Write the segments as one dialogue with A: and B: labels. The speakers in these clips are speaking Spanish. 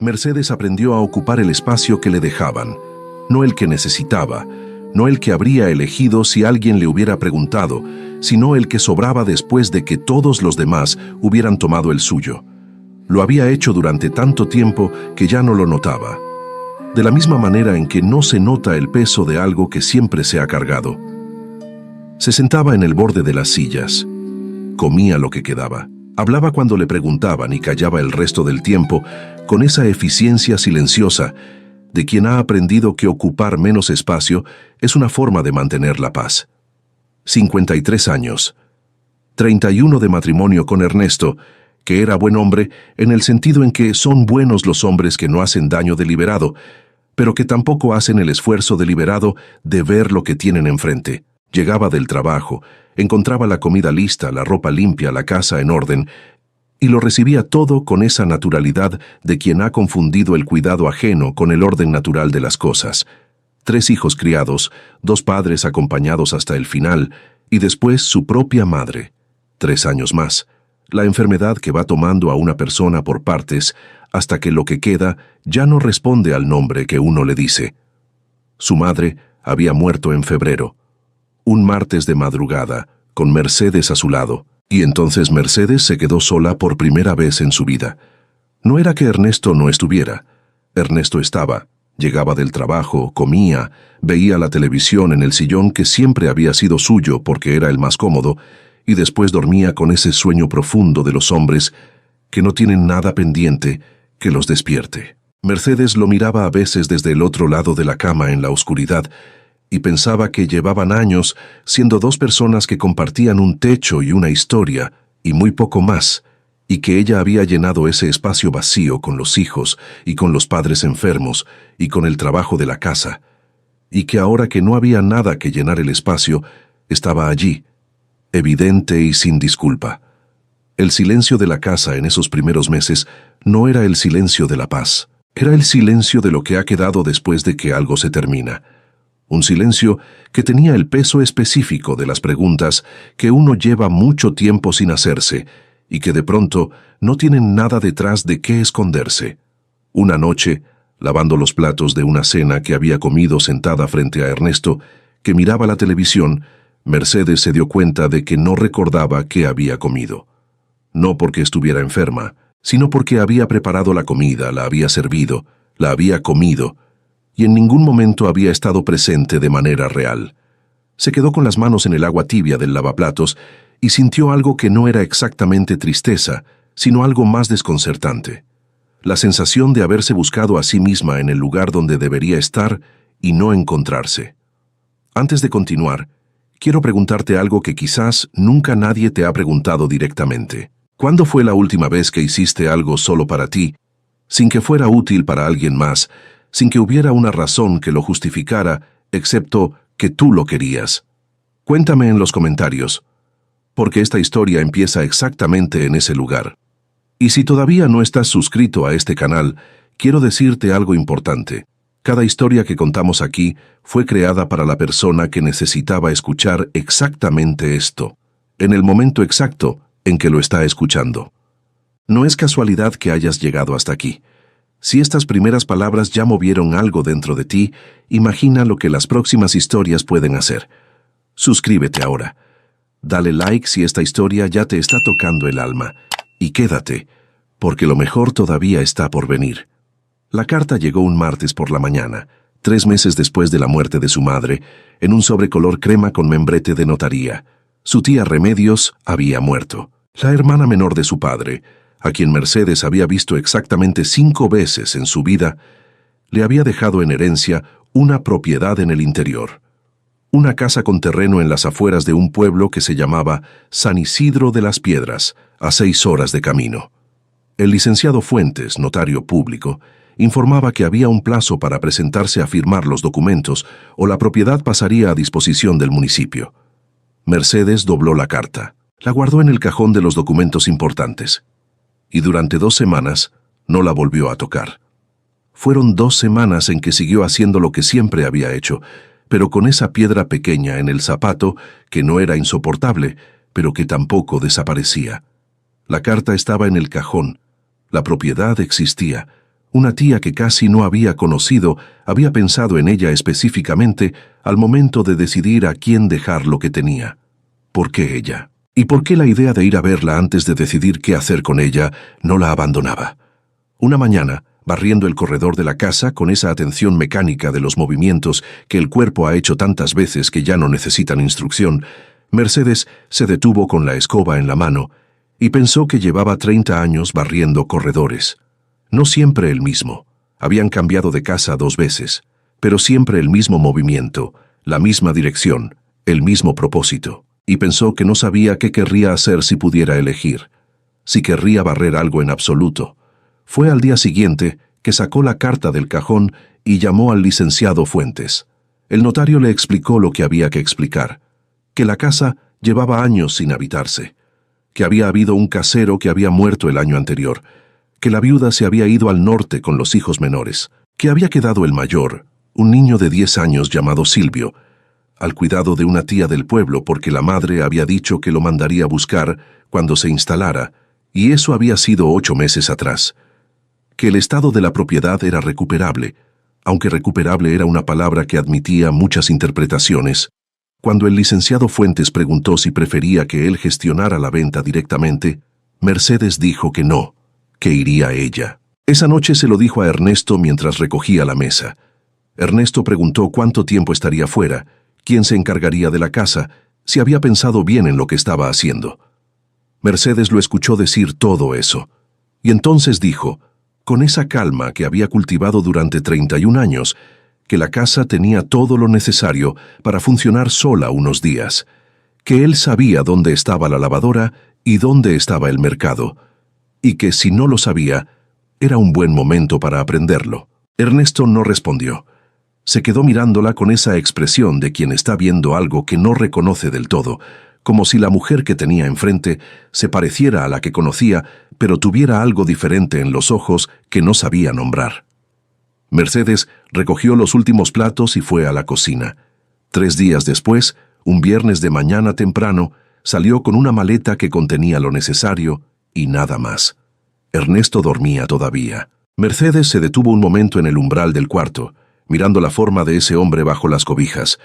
A: Mercedes aprendió a ocupar el espacio que le dejaban, no el que necesitaba, no el que habría elegido si alguien le hubiera preguntado, sino el que sobraba después de que todos los demás hubieran tomado el suyo. Lo había hecho durante tanto tiempo que ya no lo notaba. De la misma manera en que no se nota el peso de algo que siempre se ha cargado. Se sentaba en el borde de las sillas. Comía lo que quedaba. Hablaba cuando le preguntaban y callaba el resto del tiempo con esa eficiencia silenciosa de quien ha aprendido que ocupar menos espacio es una forma de mantener la paz. 53 años. 31 de matrimonio con Ernesto, que era buen hombre en el sentido en que son buenos los hombres que no hacen daño deliberado, pero que tampoco hacen el esfuerzo deliberado de ver lo que tienen enfrente. Llegaba del trabajo, encontraba la comida lista, la ropa limpia, la casa en orden, y lo recibía todo con esa naturalidad de quien ha confundido el cuidado ajeno con el orden natural de las cosas. 3 hijos criados, 2 padres acompañados hasta el final, y después su propia madre. 3 años más. La enfermedad que va tomando a una persona por partes, hasta que lo que queda ya no responde al nombre que uno le dice. Su madre había muerto en febrero, un martes de madrugada, con Mercedes a su lado, y entonces Mercedes se quedó sola por primera vez en su vida. No era que Ernesto no estuviera. Ernesto estaba, llegaba del trabajo, comía, veía la televisión en el sillón que siempre había sido suyo porque era el más cómodo, y después dormía con ese sueño profundo de los hombres que no tienen nada pendiente que los despierte. Mercedes lo miraba a veces desde el otro lado de la cama en la oscuridad y pensaba que llevaban años siendo 2 personas que compartían un techo y una historia y muy poco más, y que ella había llenado ese espacio vacío con los hijos y con los padres enfermos y con el trabajo de la casa, y que ahora que no había nada que llenar el espacio, estaba allí, evidente y sin disculpa. El silencio de la casa en esos primeros meses no era el silencio de la paz, era el silencio de lo que ha quedado después de que algo se termina. Un silencio que tenía el peso específico de las preguntas que uno lleva mucho tiempo sin hacerse y que de pronto no tienen nada detrás de qué esconderse. Una noche, lavando los platos de una cena que había comido sentada frente a Ernesto, que miraba la televisión, Mercedes se dio cuenta de que no recordaba qué había comido. No porque estuviera enferma, sino porque había preparado la comida, la había servido, la había comido, y en ningún momento había estado presente de manera real. Se quedó con las manos en el agua tibia del lavaplatos y sintió algo que no era exactamente tristeza, sino algo más desconcertante. La sensación de haberse buscado a sí misma en el lugar donde debería estar y no encontrarse. Antes de continuar, quiero preguntarte algo que quizás nunca nadie te ha preguntado directamente. ¿Cuándo fue la última vez que hiciste algo solo para ti, sin que fuera útil para alguien más, sin que hubiera una razón que lo justificara, excepto que tú lo querías? Cuéntame en los comentarios, porque esta historia empieza exactamente en ese lugar. Y si todavía no estás suscrito a este canal, quiero decirte algo importante. Cada historia que contamos aquí fue creada para la persona que necesitaba escuchar exactamente esto, en el momento exacto en que lo está escuchando. No es casualidad que hayas llegado hasta aquí. Si estas primeras palabras ya movieron algo dentro de ti, imagina lo que las próximas historias pueden hacer. Suscríbete ahora. Dale like si esta historia ya te está tocando el alma. Y quédate, porque lo mejor todavía está por venir. La carta llegó un martes por la mañana, 3 meses después de la muerte de su madre, en un sobre color crema con membrete de notaría. Su tía Remedios había muerto. La hermana menor de su padre, a quien Mercedes había visto exactamente 5 veces en su vida, le había dejado en herencia una propiedad en el interior. Una casa con terreno en las afueras de un pueblo que se llamaba San Isidro de las Piedras, a 6 horas de camino. El licenciado Fuentes, notario público, informaba que había un plazo para presentarse a firmar los documentos o la propiedad pasaría a disposición del municipio. Mercedes dobló la carta, la guardó en el cajón de los documentos importantes, y durante 2 semanas no la volvió a tocar. Fueron 2 semanas en que siguió haciendo lo que siempre había hecho, pero con esa piedra pequeña en el zapato que no era insoportable, pero que tampoco desaparecía. La carta estaba en el cajón, la propiedad existía, Una tía que casi no había conocido había pensado en ella específicamente al momento de decidir a quién dejar lo que tenía. ¿Por qué ella? ¿Y por qué la idea de ir a verla antes de decidir qué hacer con ella no la abandonaba? Una mañana, barriendo el corredor de la casa con esa atención mecánica de los movimientos que el cuerpo ha hecho tantas veces que ya no necesitan instrucción, Mercedes se detuvo con la escoba en la mano y pensó que llevaba 30 años barriendo corredores. No siempre el mismo. Habían cambiado de casa 2 veces, pero siempre el mismo movimiento, la misma dirección, el mismo propósito. Y pensó que no sabía qué querría hacer si pudiera elegir, si querría barrer algo en absoluto. Fue al día siguiente que sacó la carta del cajón y llamó al licenciado Fuentes. El notario le explicó lo que había que explicar, que la casa llevaba años sin habitarse, que había habido un casero que había muerto el año anterior, que la viuda se había ido al norte con los hijos menores, que había quedado el mayor, un niño de 10 años llamado Silvio, al cuidado de una tía del pueblo porque la madre había dicho que lo mandaría a buscar cuando se instalara, y eso había sido 8 meses atrás. Que el estado de la propiedad era recuperable, aunque recuperable era una palabra que admitía muchas interpretaciones. Cuando el licenciado Fuentes preguntó si prefería que él gestionara la venta directamente, Mercedes dijo que no, que iría ella. Esa noche se lo dijo a Ernesto mientras recogía la mesa. Ernesto preguntó cuánto tiempo estaría fuera, quién se encargaría de la casa, si había pensado bien en lo que estaba haciendo. Mercedes lo escuchó decir todo eso, y entonces dijo, con esa calma que había cultivado durante 31 años, que la casa tenía todo lo necesario para funcionar sola unos días, que él sabía dónde estaba la lavadora y dónde estaba el mercado, y que si no lo sabía, era un buen momento para aprenderlo. Ernesto no respondió. Se quedó mirándola con esa expresión de quien está viendo algo que no reconoce del todo, como si la mujer que tenía enfrente se pareciera a la que conocía, pero tuviera algo diferente en los ojos que no sabía nombrar. Mercedes recogió los últimos platos y fue a la cocina. 3 días después, un viernes de mañana temprano, salió con una maleta que contenía lo necesario y nada más. Ernesto dormía todavía. Mercedes se detuvo un momento en el umbral del cuarto, mirando la forma de ese hombre bajo las cobijas,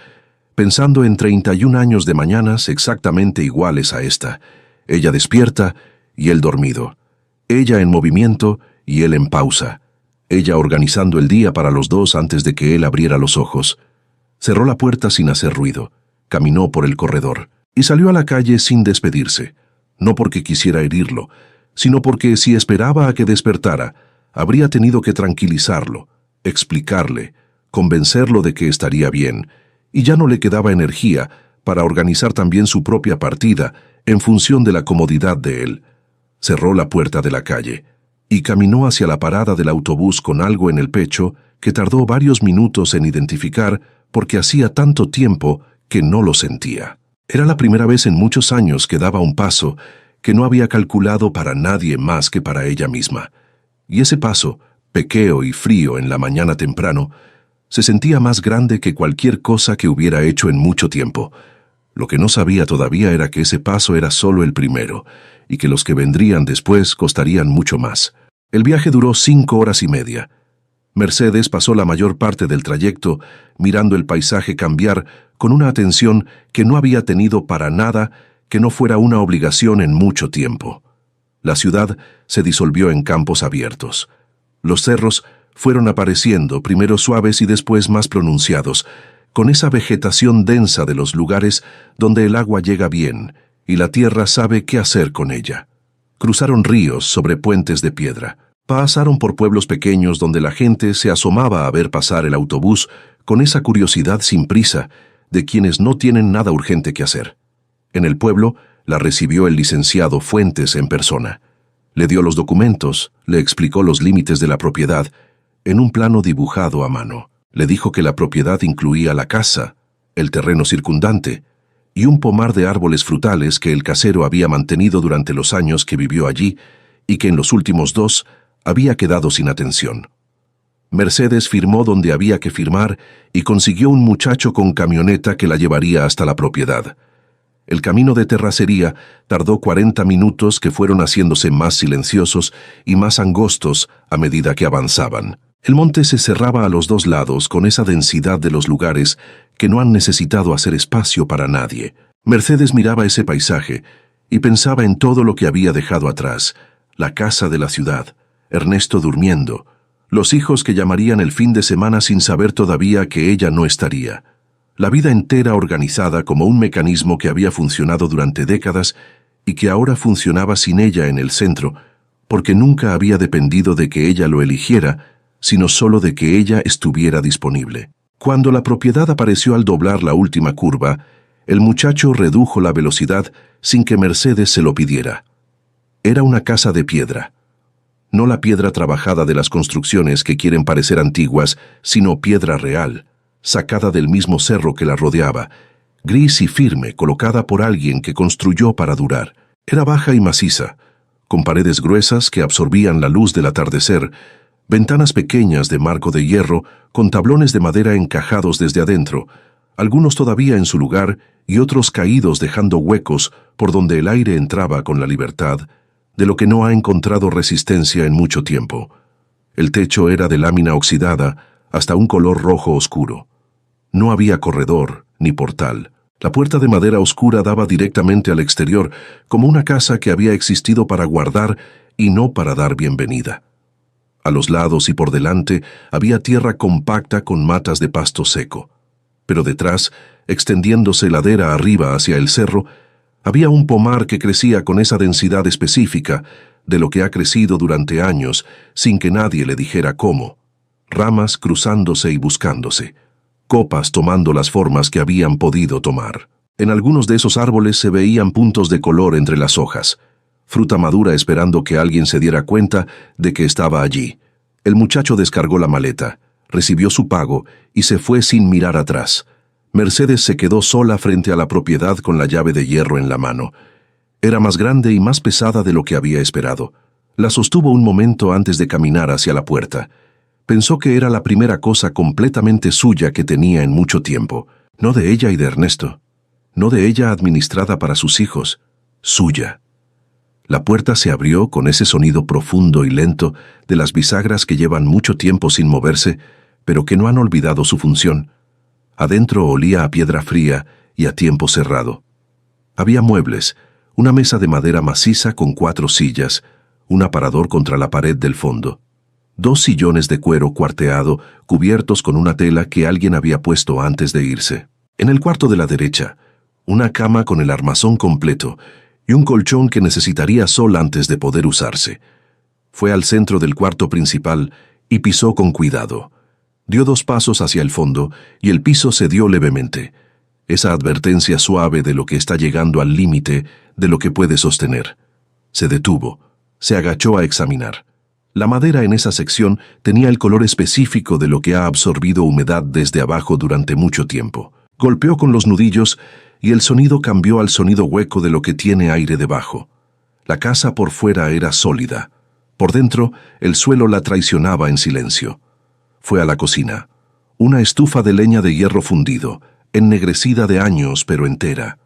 A: pensando en 31 años de mañanas exactamente iguales a esta, ella despierta y él dormido, ella en movimiento y él en pausa, ella organizando el día para los dos antes de que él abriera los ojos. Cerró la puerta sin hacer ruido, caminó por el corredor y salió a la calle sin despedirse, no porque quisiera herirlo, sino porque si esperaba a que despertara, habría tenido que tranquilizarlo, explicarle, convencerlo de que estaría bien, y ya no le quedaba energía para organizar también su propia partida en función de la comodidad de él. Cerró la puerta de la calle y caminó hacia la parada del autobús con algo en el pecho que tardó varios minutos en identificar porque hacía tanto tiempo que no lo sentía. Era la primera vez en muchos años que daba un paso que no había calculado para nadie más que para ella misma. Y ese paso, pequeño y frío en la mañana temprano, se sentía más grande que cualquier cosa que hubiera hecho en mucho tiempo. Lo que no sabía todavía era que ese paso era solo el primero, y que los que vendrían después costarían mucho más. El viaje duró 5 horas y media. Mercedes pasó la mayor parte del trayecto mirando el paisaje cambiar con una atención que no había tenido para nada que no fuera una obligación en mucho tiempo. La ciudad se disolvió en campos abiertos. Los cerros fueron apareciendo, primero suaves y después más pronunciados, con esa vegetación densa de los lugares donde el agua llega bien y la tierra sabe qué hacer con ella. Cruzaron ríos sobre puentes de piedra. Pasaron por pueblos pequeños donde la gente se asomaba a ver pasar el autobús con esa curiosidad sin prisa de quienes no tienen nada urgente que hacer. En el pueblo la recibió el licenciado Fuentes en persona. Le dio los documentos, le explicó los límites de la propiedad, en un plano dibujado a mano. Le dijo que la propiedad incluía la casa, el terreno circundante y un pomar de árboles frutales que el casero había mantenido durante los años que vivió allí y que en los últimos 2 había quedado sin atención. Mercedes firmó donde había que firmar y consiguió un muchacho con camioneta que la llevaría hasta la propiedad. El camino de terracería tardó 40 minutos que fueron haciéndose más silenciosos y más angostos a medida que avanzaban. El monte se cerraba a los dos lados con esa densidad de los lugares que no han necesitado hacer espacio para nadie. Mercedes miraba ese paisaje y pensaba en todo lo que había dejado atrás: la casa de la ciudad, Ernesto durmiendo, los hijos que llamarían el fin de semana sin saber todavía que ella no estaría. La vida entera organizada como un mecanismo que había funcionado durante décadas y que ahora funcionaba sin ella en el centro, porque nunca había dependido de que ella lo eligiera, sino solo de que ella estuviera disponible. Cuando la propiedad apareció al doblar la última curva, el muchacho redujo la velocidad sin que Mercedes se lo pidiera. Era una casa de piedra. No la piedra trabajada de las construcciones que quieren parecer antiguas, sino piedra real, sacada del mismo cerro que la rodeaba, gris y firme, colocada por alguien que construyó para durar. Era baja y maciza, con paredes gruesas que absorbían la luz del atardecer, ventanas pequeñas de marco de hierro con tablones de madera encajados desde adentro, algunos todavía en su lugar y otros caídos dejando huecos por donde el aire entraba con la libertad de lo que no ha encontrado resistencia en mucho tiempo. El techo era de lámina oxidada hasta un color rojo oscuro. No había corredor ni portal. La puerta de madera oscura daba directamente al exterior, como una casa que había existido para guardar y no para dar bienvenida. A los lados y por delante había tierra compacta con matas de pasto seco. Pero detrás, extendiéndose ladera arriba hacia el cerro, había un pomar que crecía con esa densidad específica de lo que ha crecido durante años sin que nadie le dijera cómo. Ramas cruzándose y buscándose, copas tomando las formas que habían podido tomar. En algunos de esos árboles se veían puntos de color entre las hojas, fruta madura esperando que alguien se diera cuenta de que estaba allí. El muchacho descargó la maleta, recibió su pago y se fue sin mirar atrás. Mercedes se quedó sola frente a la propiedad con la llave de hierro en la mano. Era más grande y más pesada de lo que había esperado. La sostuvo un momento antes de caminar hacia la puerta. Pensó que era la primera cosa completamente suya que tenía en mucho tiempo. No de ella y de Ernesto. No de ella administrada para sus hijos. Suya. La puerta se abrió con ese sonido profundo y lento de las bisagras que llevan mucho tiempo sin moverse, pero que no han olvidado su función. Adentro olía a piedra fría y a tiempo cerrado. Había muebles, una mesa de madera maciza con 4 sillas, un aparador contra la pared del fondo, 2 sillones de cuero cuarteado cubiertos con una tela que alguien había puesto antes de irse. En el cuarto de la derecha, una cama con el armazón completo y un colchón que necesitaría sol antes de poder usarse. Fue al centro del cuarto principal y pisó con cuidado. Dio 2 pasos hacia el fondo y el piso cedió levemente. Esa advertencia suave de lo que está llegando al límite de lo que puede sostener. Se detuvo. Se agachó a examinar. La madera en esa sección tenía el color específico de lo que ha absorbido humedad desde abajo durante mucho tiempo. Golpeó con los nudillos y el sonido cambió al sonido hueco de lo que tiene aire debajo. La casa por fuera era sólida. Por dentro, el suelo la traicionaba en silencio. Fue a la cocina. Una estufa de leña de hierro fundido, ennegrecida de años pero entera.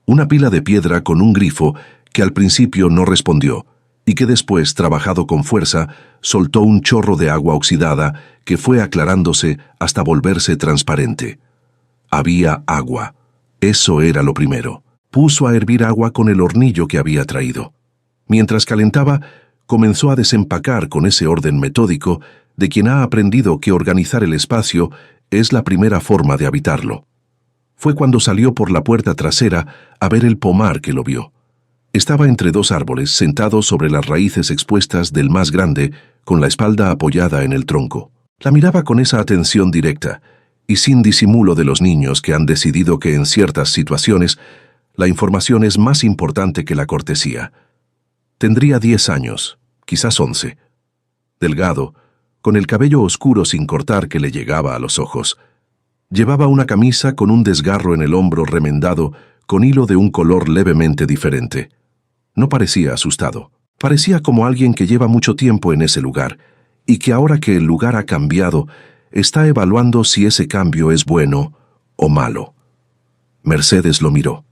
A: Una pila de piedra con un grifo que al principio no respondió y que después, trabajado con fuerza, soltó un chorro de agua oxidada que fue aclarándose hasta volverse transparente. Había agua. Eso era lo primero. Puso a hervir agua con el hornillo que había traído. Mientras calentaba, comenzó a desempacar con ese orden metódico de quien ha aprendido que organizar el espacio es la primera forma de habitarlo. Fue cuando salió por la puerta trasera a ver el pomar que lo vio. Estaba entre 2 árboles, sentado sobre las raíces expuestas del más grande, con la espalda apoyada en el tronco. La miraba con esa atención directa, y sin disimulo de los niños que han decidido que en ciertas situaciones la información es más importante que la cortesía. Tendría 10 años, quizás 11. Delgado, con el cabello oscuro sin cortar que le llegaba a los ojos. Llevaba una camisa con un desgarro en el hombro remendado con hilo de un color levemente diferente. No parecía asustado. Parecía como alguien que lleva mucho tiempo en ese lugar y que ahora que el lugar ha cambiado, está evaluando si ese cambio es bueno o malo. Mercedes lo miró.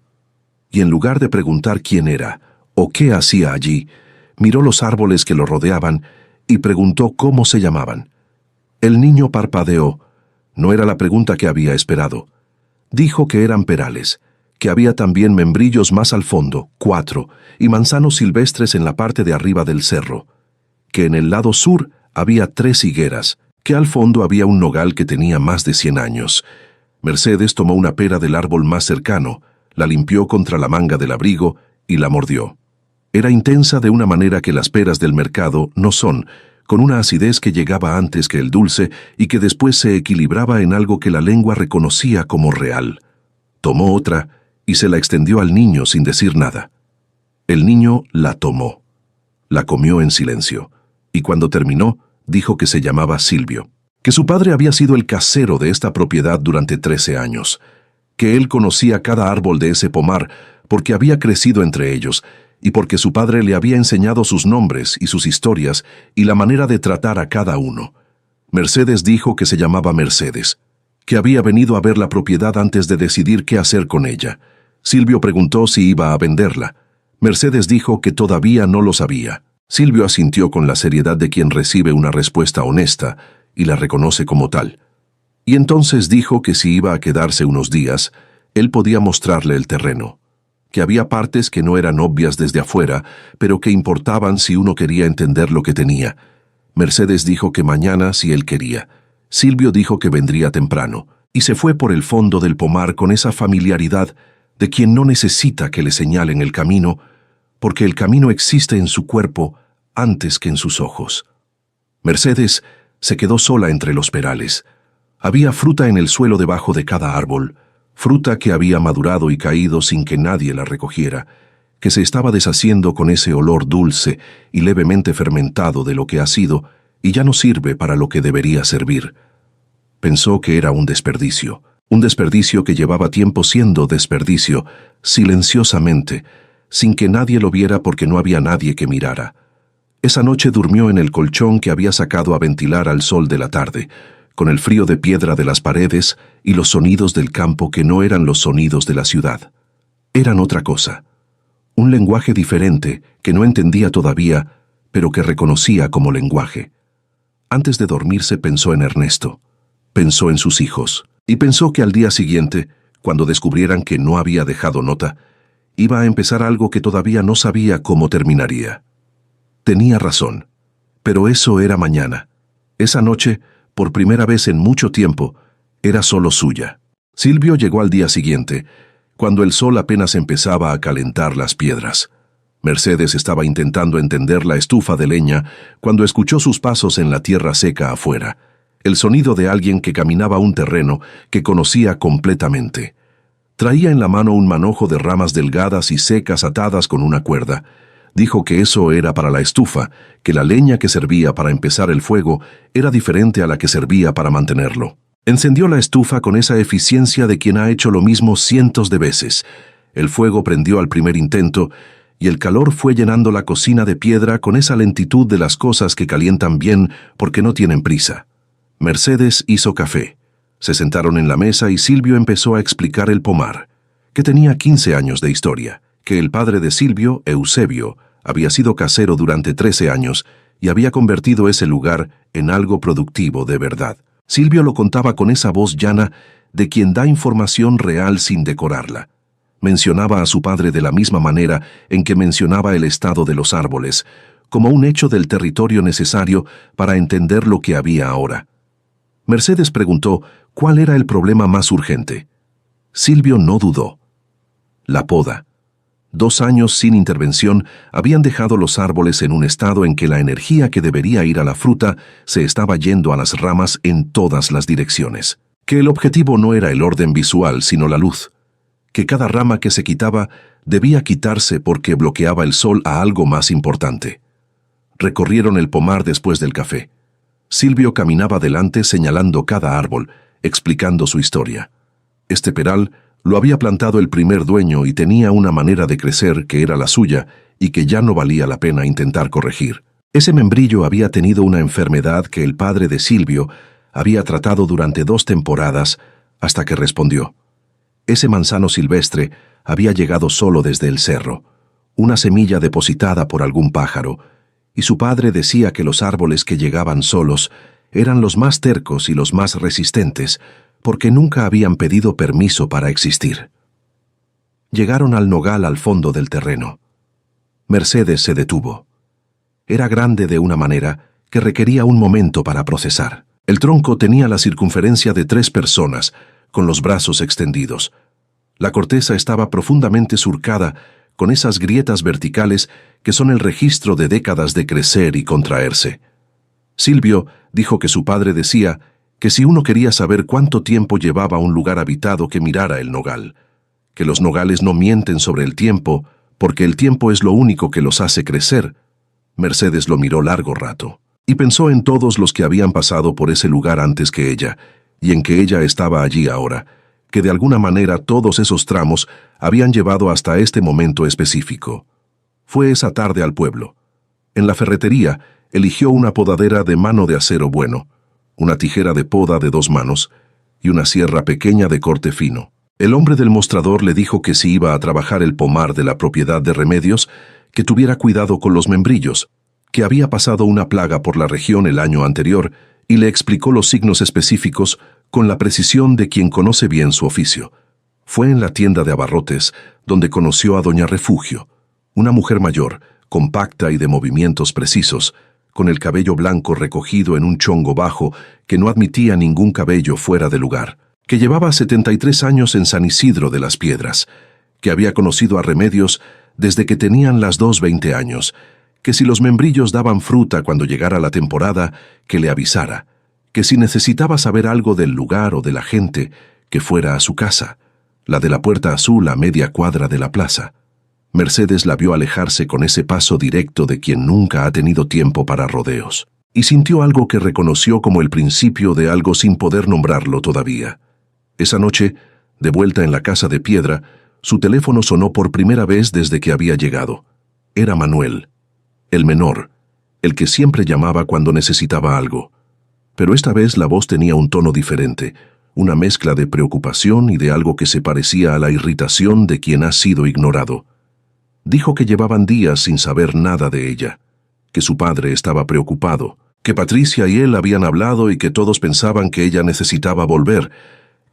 A: y en lugar de preguntar quién era o qué hacía allí, miró los árboles que lo rodeaban y preguntó cómo se llamaban. El niño parpadeó. No era la pregunta que había esperado. Dijo que eran perales, que había también membrillos más al fondo, 4, y manzanos silvestres en la parte de arriba del cerro, que en el lado sur había 3 higueras, que al fondo había un nogal que tenía más de 100 años. Mercedes tomó una pera del árbol más cercano, la limpió contra la manga del abrigo y la mordió. Era intensa de una manera que las peras del mercado no son, con una acidez que llegaba antes que el dulce y que después se equilibraba en algo que la lengua reconocía como real. Tomó otra y se la extendió al niño sin decir nada. El niño la tomó. La comió en silencio, y cuando terminó, dijo que se llamaba Silvio, que su padre había sido el casero de esta propiedad durante 13 años, que él conocía cada árbol de ese pomar porque había crecido entre ellos y porque su padre le había enseñado sus nombres y sus historias y la manera de tratar a cada uno. Mercedes dijo que se llamaba Mercedes, que había venido a ver la propiedad antes de decidir qué hacer con ella. Silvio preguntó si iba a venderla. Mercedes dijo que todavía no lo sabía. Silvio asintió con la seriedad de quien recibe una respuesta honesta y la reconoce como tal. Y entonces dijo que si iba a quedarse unos días, él podía mostrarle el terreno, que había partes que no eran obvias desde afuera, pero que importaban si uno quería entender lo que tenía. Mercedes dijo que mañana si él quería. Silvio dijo que vendría temprano, y se fue por el fondo del pomar con esa familiaridad de quien no necesita que le señalen el camino, porque el camino existe en su cuerpo antes que en sus ojos. Mercedes se quedó sola entre los perales. Había fruta en el suelo debajo de cada árbol, fruta que había madurado y caído sin que nadie la recogiera, que se estaba deshaciendo con ese olor dulce y levemente fermentado de lo que ha sido y ya no sirve para lo que debería servir. Pensó que era un desperdicio que llevaba tiempo siendo desperdicio, silenciosamente, sin que nadie lo viera porque no había nadie que mirara. Esa noche durmió en el colchón que había sacado a ventilar al sol de la tarde, con el frío de piedra de las paredes y los sonidos del campo que no eran los sonidos de la ciudad. Eran otra cosa. Un lenguaje diferente que no entendía todavía, pero que reconocía como lenguaje. Antes de dormirse pensó en Ernesto, pensó en sus hijos, y pensó que al día siguiente, cuando descubrieran que no había dejado nota, iba a empezar algo que todavía no sabía cómo terminaría. Tenía razón, pero eso era mañana. Esa noche, por primera vez en mucho tiempo, era solo suya. Silvio llegó al día siguiente, cuando el sol apenas empezaba a calentar las piedras. Mercedes estaba intentando entender la estufa de leña cuando escuchó sus pasos en la tierra seca afuera, el sonido de alguien que caminaba un terreno que conocía completamente. Traía en la mano un manojo de ramas delgadas y secas atadas con una cuerda. Dijo que eso era para la estufa, que la leña que servía para empezar el fuego era diferente a la que servía para mantenerlo. Encendió la estufa con esa eficiencia de quien ha hecho lo mismo cientos de veces. El fuego prendió al primer intento, y el calor fue llenando la cocina de piedra con esa lentitud de las cosas que calientan bien porque no tienen prisa. Mercedes hizo café. Se sentaron en la mesa y Silvio empezó a explicar el pomar, que tenía 15 años de historia, que el padre de Silvio, Eusebio, había sido casero durante 13 años y había convertido ese lugar en algo productivo de verdad. Silvio lo contaba con esa voz llana de quien da información real sin decorarla. Mencionaba a su padre de la misma manera en que mencionaba el estado de los árboles, como un hecho del territorio necesario para entender lo que había ahora. Mercedes preguntó cuál era el problema más urgente. Silvio no dudó. La poda. 2 años sin intervención habían dejado los árboles en un estado en que la energía que debería ir a la fruta se estaba yendo a las ramas en todas las direcciones. Que el objetivo no era el orden visual, sino la luz. Que cada rama que se quitaba debía quitarse porque bloqueaba el sol a algo más importante. Recorrieron el pomar después del café. Silvio caminaba delante señalando cada árbol, explicando su historia. Este peral lo había plantado el primer dueño y tenía una manera de crecer que era la suya y que ya no valía la pena intentar corregir. Ese membrillo había tenido una enfermedad que el padre de Silvio había tratado durante 2 temporadas hasta que respondió. Ese manzano silvestre había llegado solo desde el cerro, una semilla depositada por algún pájaro, y su padre decía que los árboles que llegaban solos eran los más tercos y los más resistentes, porque nunca habían pedido permiso para existir. Llegaron al nogal al fondo del terreno. Mercedes se detuvo. Era grande de una manera que requería un momento para procesar. El tronco tenía la circunferencia de 3 personas, con los brazos extendidos. La corteza estaba profundamente surcada con esas grietas verticales que son el registro de décadas de crecer y contraerse. Silvio dijo que su padre decía que si uno quería saber cuánto tiempo llevaba un lugar habitado, que mirara el nogal, que los nogales no mienten sobre el tiempo, porque el tiempo es lo único que los hace crecer. Mercedes lo miró largo rato, y pensó en todos los que habían pasado por ese lugar antes que ella, y en que ella estaba allí ahora, que de alguna manera todos esos tramos habían llevado hasta este momento específico. Fue esa tarde al pueblo. En la ferretería, eligió una podadera de mano de acero bueno, una tijera de poda de 2 manos y una sierra pequeña de corte fino. El hombre del mostrador le dijo que si iba a trabajar el pomar de la propiedad de Remedios, que tuviera cuidado con los membrillos, que había pasado una plaga por la región el año anterior, y le explicó los signos específicos con la precisión de quien conoce bien su oficio. Fue en la tienda de abarrotes donde conoció a doña Refugio, una mujer mayor, compacta y de movimientos precisos, con el cabello blanco recogido en un chongo bajo que no admitía ningún cabello fuera de lugar, que llevaba 73 años en San Isidro de las Piedras, que había conocido a Remedios desde que tenían las dos 20 años, que si los membrillos daban fruta cuando llegara la temporada, que le avisara, que si necesitaba saber algo del lugar o de la gente, que fuera a su casa, la de la Puerta Azul a media cuadra de la plaza. Mercedes la vio alejarse con ese paso directo de quien nunca ha tenido tiempo para rodeos, y sintió algo que reconoció como el principio de algo sin poder nombrarlo todavía. Esa noche, de vuelta en la casa de piedra, su teléfono sonó por primera vez desde que había llegado. Era Manuel, el menor, el que siempre llamaba cuando necesitaba algo. Pero esta vez la voz tenía un tono diferente, una mezcla de preocupación y de algo que se parecía a la irritación de quien ha sido ignorado. Dijo que llevaban días sin saber nada de ella, que su padre estaba preocupado, que Patricia y él habían hablado y que todos pensaban que ella necesitaba volver,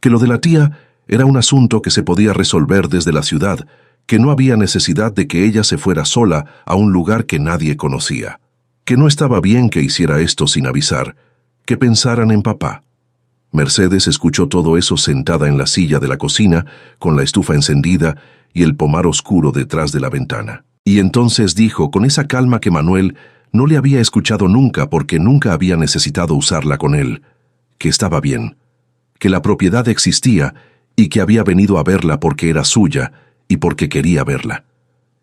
A: que lo de la tía era un asunto que se podía resolver desde la ciudad, que no había necesidad de que ella se fuera sola a un lugar que nadie conocía, que no estaba bien que hiciera esto sin avisar, que pensaran en papá. Mercedes escuchó todo eso sentada en la silla de la cocina, con la estufa encendida y el pomar oscuro detrás de la ventana. Y entonces dijo con esa calma que Manuel no le había escuchado nunca porque nunca había necesitado usarla con él, que estaba bien, que la propiedad existía y que había venido a verla porque era suya y porque quería verla,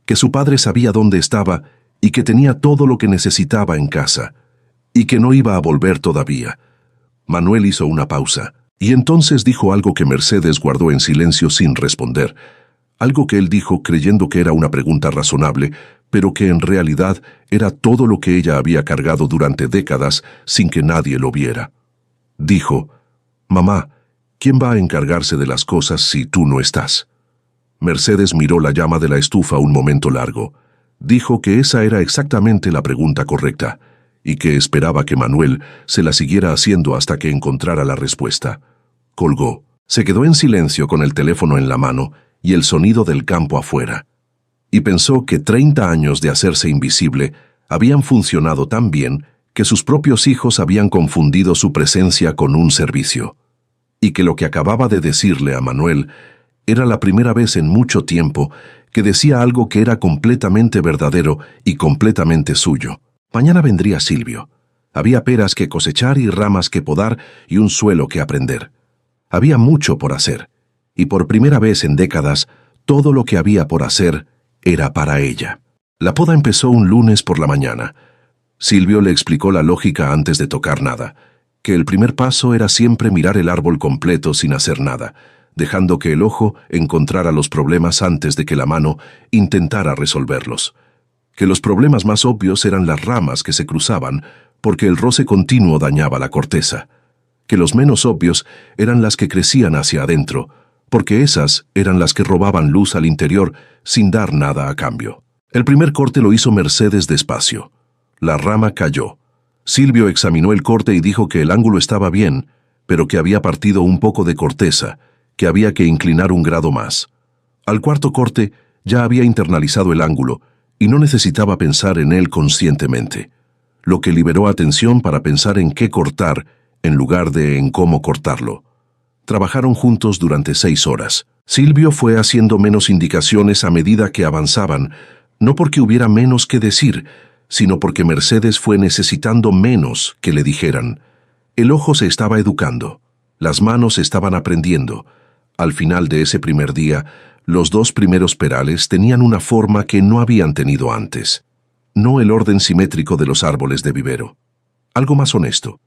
A: que su padre sabía dónde estaba y que tenía todo lo que necesitaba en casa, y que no iba a volver todavía. Manuel hizo una pausa, y entonces dijo algo que Mercedes guardó en silencio sin responder, algo que él dijo creyendo que era una pregunta razonable, pero que en realidad era todo lo que ella había cargado durante décadas sin que nadie lo viera. Dijo: «Mamá, ¿quién va a encargarse de las cosas si tú no estás?» Mercedes miró la llama de la estufa un momento largo. Dijo que esa era exactamente la pregunta correcta, y que esperaba que Manuel se la siguiera haciendo hasta que encontrara la respuesta. Colgó. Se quedó en silencio con el teléfono en la mano y el sonido del campo afuera. Y pensó que 30 años de hacerse invisible habían funcionado tan bien que sus propios hijos habían confundido su presencia con un servicio. Y que lo que acababa de decirle a Manuel era la primera vez en mucho tiempo que decía algo que era completamente verdadero y completamente suyo. Mañana vendría Silvio. Había peras que cosechar y ramas que podar y un suelo que aprender. Había mucho por hacer, y por primera vez en décadas, todo lo que había por hacer era para ella. La poda empezó un lunes por la mañana. Silvio le explicó la lógica antes de tocar nada, que el primer paso era siempre mirar el árbol completo sin hacer nada, dejando que el ojo encontrara los problemas antes de que la mano intentara resolverlos. Que los problemas más obvios eran las ramas que se cruzaban, porque el roce continuo dañaba la corteza. Que los menos obvios eran las que crecían hacia adentro, porque esas eran las que robaban luz al interior sin dar nada a cambio. El primer corte lo hizo Mercedes despacio. La rama cayó. Silvio examinó el corte y dijo que el ángulo estaba bien, pero que había partido un poco de corteza, que había que inclinar un grado más. Al cuarto corte ya había internalizado el ángulo y no necesitaba pensar en él conscientemente, lo que liberó atención para pensar en qué cortar en lugar de en cómo cortarlo. Trabajaron juntos durante 6 horas. Silvio fue haciendo menos indicaciones a medida que avanzaban, no porque hubiera menos que decir, sino porque Mercedes fue necesitando menos que le dijeran. El ojo se estaba educando, las manos estaban aprendiendo. Al final de ese primer día, los 2 primeros perales tenían una forma que no habían tenido antes. No el orden simétrico de los árboles de vivero. Algo más honesto.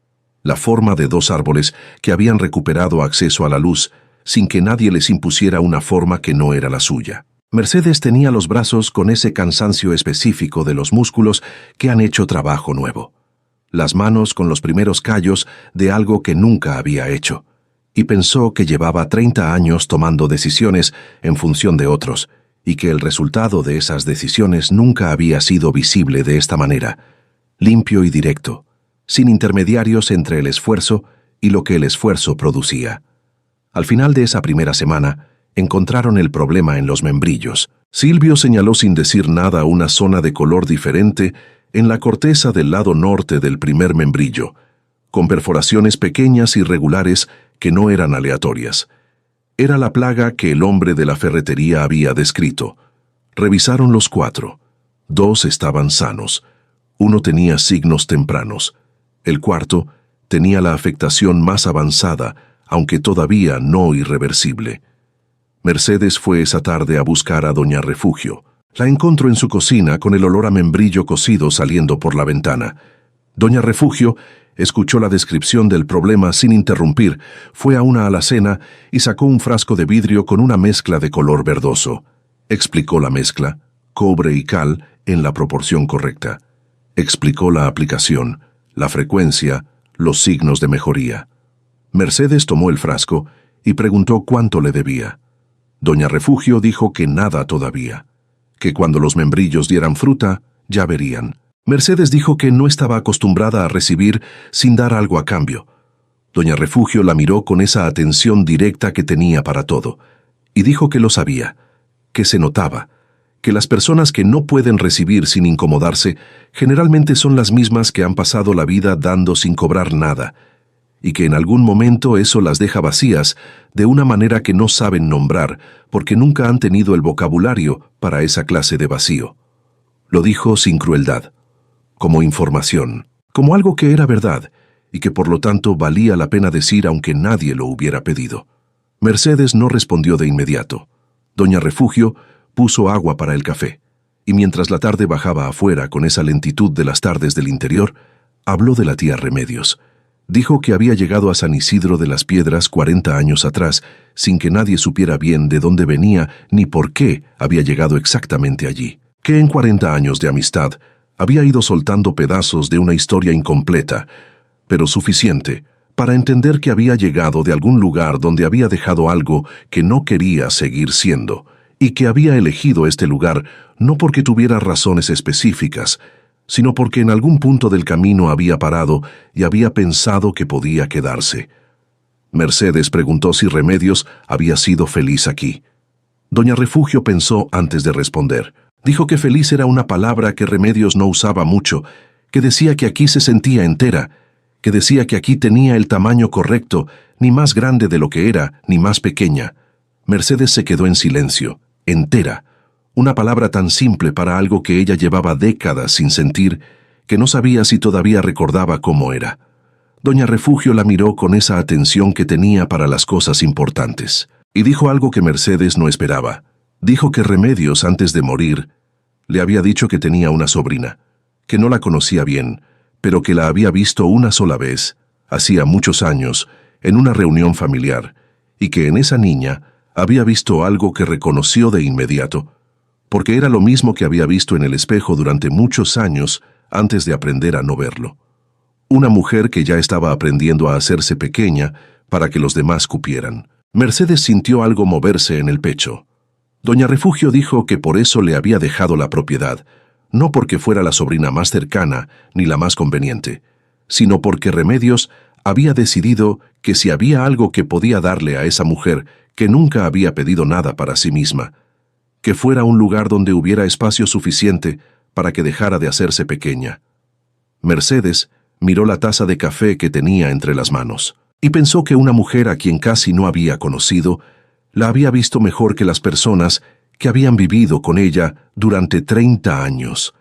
A: La forma de 2 árboles que habían recuperado acceso a la luz sin que nadie les impusiera una forma que no era la suya. Mercedes tenía los brazos con ese cansancio específico de los músculos que han hecho trabajo nuevo. Las manos con los primeros callos de algo que nunca había hecho. Y pensó que llevaba 30 años tomando decisiones en función de otros, y que el resultado de esas decisiones nunca había sido visible de esta manera, limpio y directo, sin intermediarios entre el esfuerzo y lo que el esfuerzo producía. Al final de esa primera semana, encontraron el problema en los membrillos. Silvio señaló sin decir nada una zona de color diferente en la corteza del lado norte del primer membrillo, con perforaciones pequeñas y regulares que no eran aleatorias. Era la plaga que el hombre de la ferretería había descrito. Revisaron los 4. 2 estaban sanos. 1 tenía signos tempranos. El cuarto tenía la afectación más avanzada, aunque todavía no irreversible. Mercedes fue esa tarde a buscar a doña Refugio. La encontró en su cocina con el olor a membrillo cocido saliendo por la ventana. Doña Refugio escuchó la descripción del problema sin interrumpir, fue a una alacena y sacó un frasco de vidrio con una mezcla de color verdoso. Explicó la mezcla, cobre y cal, en la proporción correcta. Explicó la aplicación, la frecuencia, los signos de mejoría. Mercedes tomó el frasco y preguntó cuánto le debía. Doña Refugio dijo que nada todavía, que cuando los membrillos dieran fruta, ya verían. Mercedes dijo que no estaba acostumbrada a recibir sin dar algo a cambio. Doña Refugio la miró con esa atención directa que tenía para todo, y dijo que lo sabía, que se notaba, que las personas que no pueden recibir sin incomodarse generalmente son las mismas que han pasado la vida dando sin cobrar nada, y que en algún momento eso las deja vacías de una manera que no saben nombrar porque nunca han tenido el vocabulario para esa clase de vacío. Lo dijo sin crueldad, como información, como algo que era verdad y que por lo tanto valía la pena decir aunque nadie lo hubiera pedido. Mercedes no respondió de inmediato. Doña Refugio puso agua para el café, y mientras la tarde bajaba afuera con esa lentitud de las tardes del interior, habló de la tía Remedios. Dijo que había llegado a San Isidro de las Piedras 40 años atrás, sin que nadie supiera bien de dónde venía ni por qué había llegado exactamente allí. Que en 40 años de amistad había ido soltando pedazos de una historia incompleta, pero suficiente para entender que había llegado de algún lugar donde había dejado algo que no quería seguir siendo, y que había elegido este lugar no porque tuviera razones específicas, sino porque en algún punto del camino había parado y había pensado que podía quedarse. Mercedes preguntó si Remedios había sido feliz aquí. Doña Refugio pensó antes de responder. Dijo que feliz era una palabra que Remedios no usaba mucho, que decía que aquí se sentía entera, que decía que aquí tenía el tamaño correcto, ni más grande de lo que era, ni más pequeña. Mercedes se quedó en silencio, entera. Una palabra tan simple para algo que ella llevaba décadas sin sentir, que no sabía si todavía recordaba cómo era. Doña Refugio la miró con esa atención que tenía para las cosas importantes, y dijo algo que Mercedes no esperaba. Dijo que Remedios, antes de morir, le había dicho que tenía una sobrina, que no la conocía bien, pero que la había visto una sola vez, hacía muchos años, en una reunión familiar, y que en esa niña había visto algo que reconoció de inmediato, porque era lo mismo que había visto en el espejo durante muchos años antes de aprender a no verlo. Una mujer que ya estaba aprendiendo a hacerse pequeña para que los demás cupieran. Mercedes sintió algo moverse en el pecho. Doña Refugio dijo que por eso le había dejado la propiedad, no porque fuera la sobrina más cercana ni la más conveniente, sino porque Remedios había decidido que si había algo que podía darle a esa mujer que nunca había pedido nada para sí misma, que fuera un lugar donde hubiera espacio suficiente para que dejara de hacerse pequeña. Mercedes miró la taza de café que tenía entre las manos y pensó que una mujer a quien casi no había conocido la había visto mejor que las personas que habían vivido con ella durante 30 años.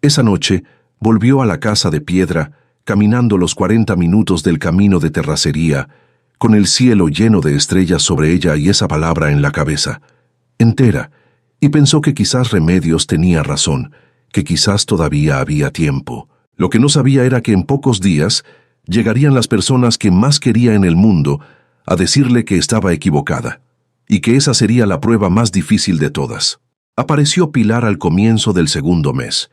A: Esa noche volvió a la casa de piedra, caminando los 40 minutos del camino de terracería, con el cielo lleno de estrellas sobre ella y esa palabra en la cabeza, entera, y pensó que quizás Remedios tenía razón, que quizás todavía había tiempo. Lo que no sabía era que en pocos días llegarían las personas que más quería en el mundo a decirle que estaba equivocada, y que esa sería la prueba más difícil de todas. Apareció Pilar al comienzo del segundo mes.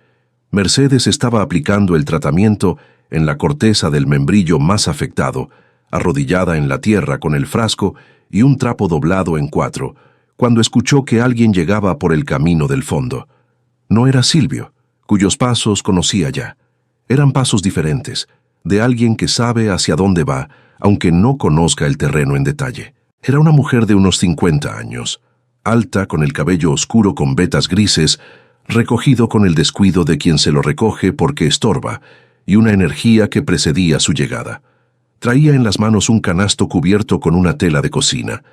A: Mercedes estaba aplicando el tratamiento en la corteza del membrillo más afectado, arrodillada en la tierra con el frasco y un trapo doblado en 4, cuando escuchó que alguien llegaba por el camino del fondo. No era Silvio, cuyos pasos conocía ya. Eran pasos diferentes, de alguien que sabe hacia dónde va, aunque no conozca el terreno en detalle. Era una mujer de unos 50 años, alta, con el cabello oscuro con vetas grises, recogido con el descuido de quien se lo recoge porque estorba, y una energía que precedía su llegada. Traía en las manos un canasto cubierto con una tela de cocina.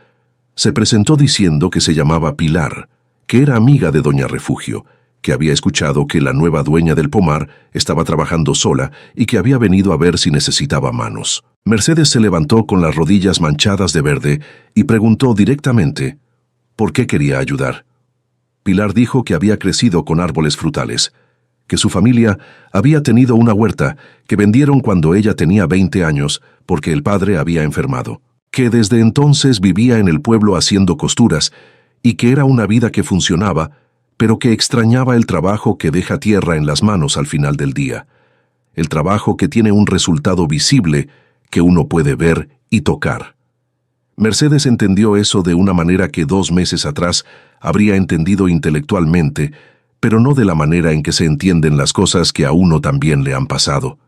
A: Se presentó diciendo que se llamaba Pilar, que era amiga de Doña Refugio, que había escuchado que la nueva dueña del pomar estaba trabajando sola y que había venido a ver si necesitaba manos. Mercedes se levantó con las rodillas manchadas de verde y preguntó directamente ¿por qué quería ayudar? Pilar dijo que había crecido con árboles frutales, que su familia había tenido una huerta que vendieron cuando ella tenía 20 años porque el padre había enfermado, que desde entonces vivía en el pueblo haciendo costuras y que era una vida que funcionaba, pero que extrañaba el trabajo que deja tierra en las manos al final del día, el trabajo que tiene un resultado visible que uno puede ver y tocar. Mercedes entendió eso de una manera que 2 meses atrás habría entendido intelectualmente, pero no de la manera en que se entienden las cosas que a uno también le han pasado.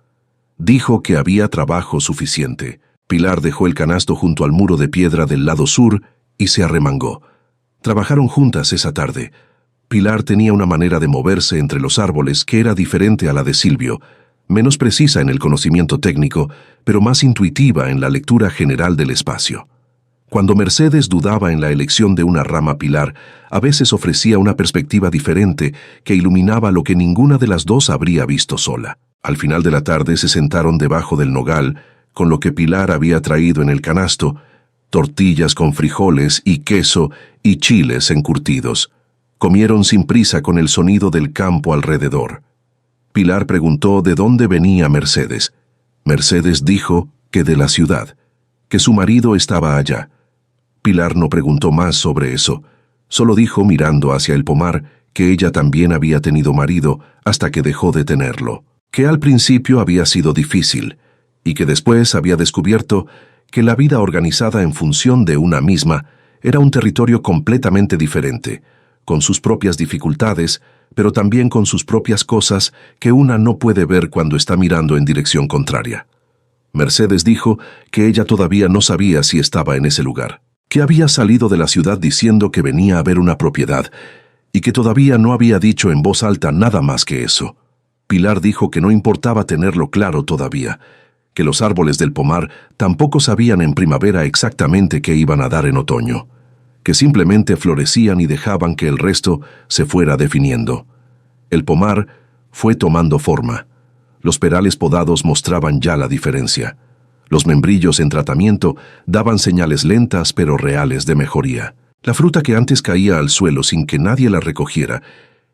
A: Dijo que había trabajo suficiente. Pilar dejó el canasto junto al muro de piedra del lado sur y se arremangó. Trabajaron juntas esa tarde. Pilar tenía una manera de moverse entre los árboles que era diferente a la de Silvio, menos precisa en el conocimiento técnico, pero más intuitiva en la lectura general del espacio. Cuando Mercedes dudaba en la elección de una rama, Pilar a veces ofrecía una perspectiva diferente que iluminaba lo que ninguna de las dos habría visto sola. Al final de la tarde se sentaron debajo del nogal, con lo que Pilar había traído en el canasto, tortillas con frijoles y queso y chiles encurtidos. Comieron sin prisa con el sonido del campo alrededor. Pilar preguntó de dónde venía Mercedes. Mercedes dijo que de la ciudad, que su marido estaba allá. Pilar no preguntó más sobre eso, solo dijo mirando hacia el pomar que ella también había tenido marido hasta que dejó de tenerlo, que al principio había sido difícil y que después había descubierto que la vida organizada en función de una misma era un territorio completamente diferente, con sus propias dificultades, pero también con sus propias cosas que una no puede ver cuando está mirando en dirección contraria. Mercedes dijo que ella todavía no sabía si estaba en ese lugar, que había salido de la ciudad diciendo que venía a ver una propiedad y que todavía no había dicho en voz alta nada más que eso. Pilar dijo que no importaba tenerlo claro todavía, que los árboles del pomar tampoco sabían en primavera exactamente qué iban a dar en otoño, que simplemente florecían y dejaban que el resto se fuera definiendo. El pomar fue tomando forma. Los perales podados mostraban ya la diferencia. Los membrillos en tratamiento daban señales lentas pero reales de mejoría. La fruta que antes caía al suelo sin que nadie la recogiera,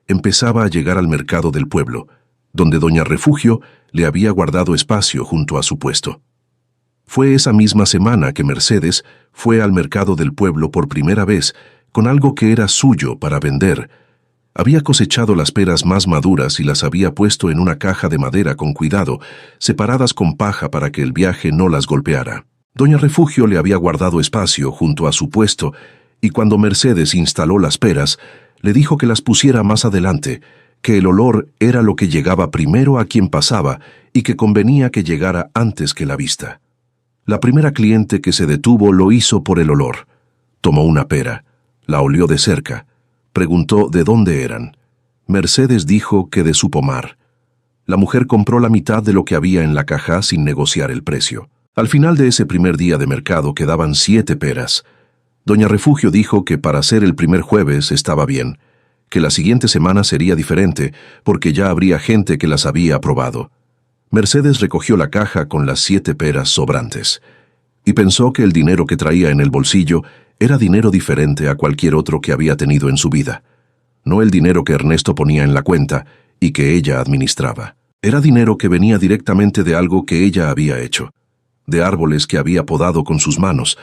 A: empezaba a llegar al mercado del pueblo, donde Doña Refugio le había guardado espacio junto a su puesto. Fue esa misma semana que Mercedes fue al mercado del pueblo por primera vez con algo que era suyo para vender. Había cosechado las peras más maduras y las había puesto en una caja de madera con cuidado, separadas con paja para que el viaje no las golpeara. Doña Refugio le había guardado espacio junto a su puesto, y cuando Mercedes instaló las peras, le dijo que las pusiera más adelante, que el olor era lo que llegaba primero a quien pasaba y que convenía que llegara antes que la vista. La primera cliente que se detuvo lo hizo por el olor. Tomó una pera, la olió de cerca, preguntó de dónde eran. Mercedes dijo que de su pomar. La mujer compró la mitad de lo que había en la caja sin negociar el precio. Al final de ese primer día de mercado quedaban 7 peras. Doña Refugio dijo que para ser el primer jueves estaba bien, que la siguiente semana sería diferente porque ya habría gente que las había probado. Mercedes recogió la caja con las 7 peras sobrantes y pensó que el dinero que traía en el bolsillo era dinero diferente a cualquier otro que había tenido en su vida. No el dinero que Ernesto ponía en la cuenta y que ella administraba. Era dinero que venía directamente de algo que ella había hecho, de árboles que había podado con sus manos,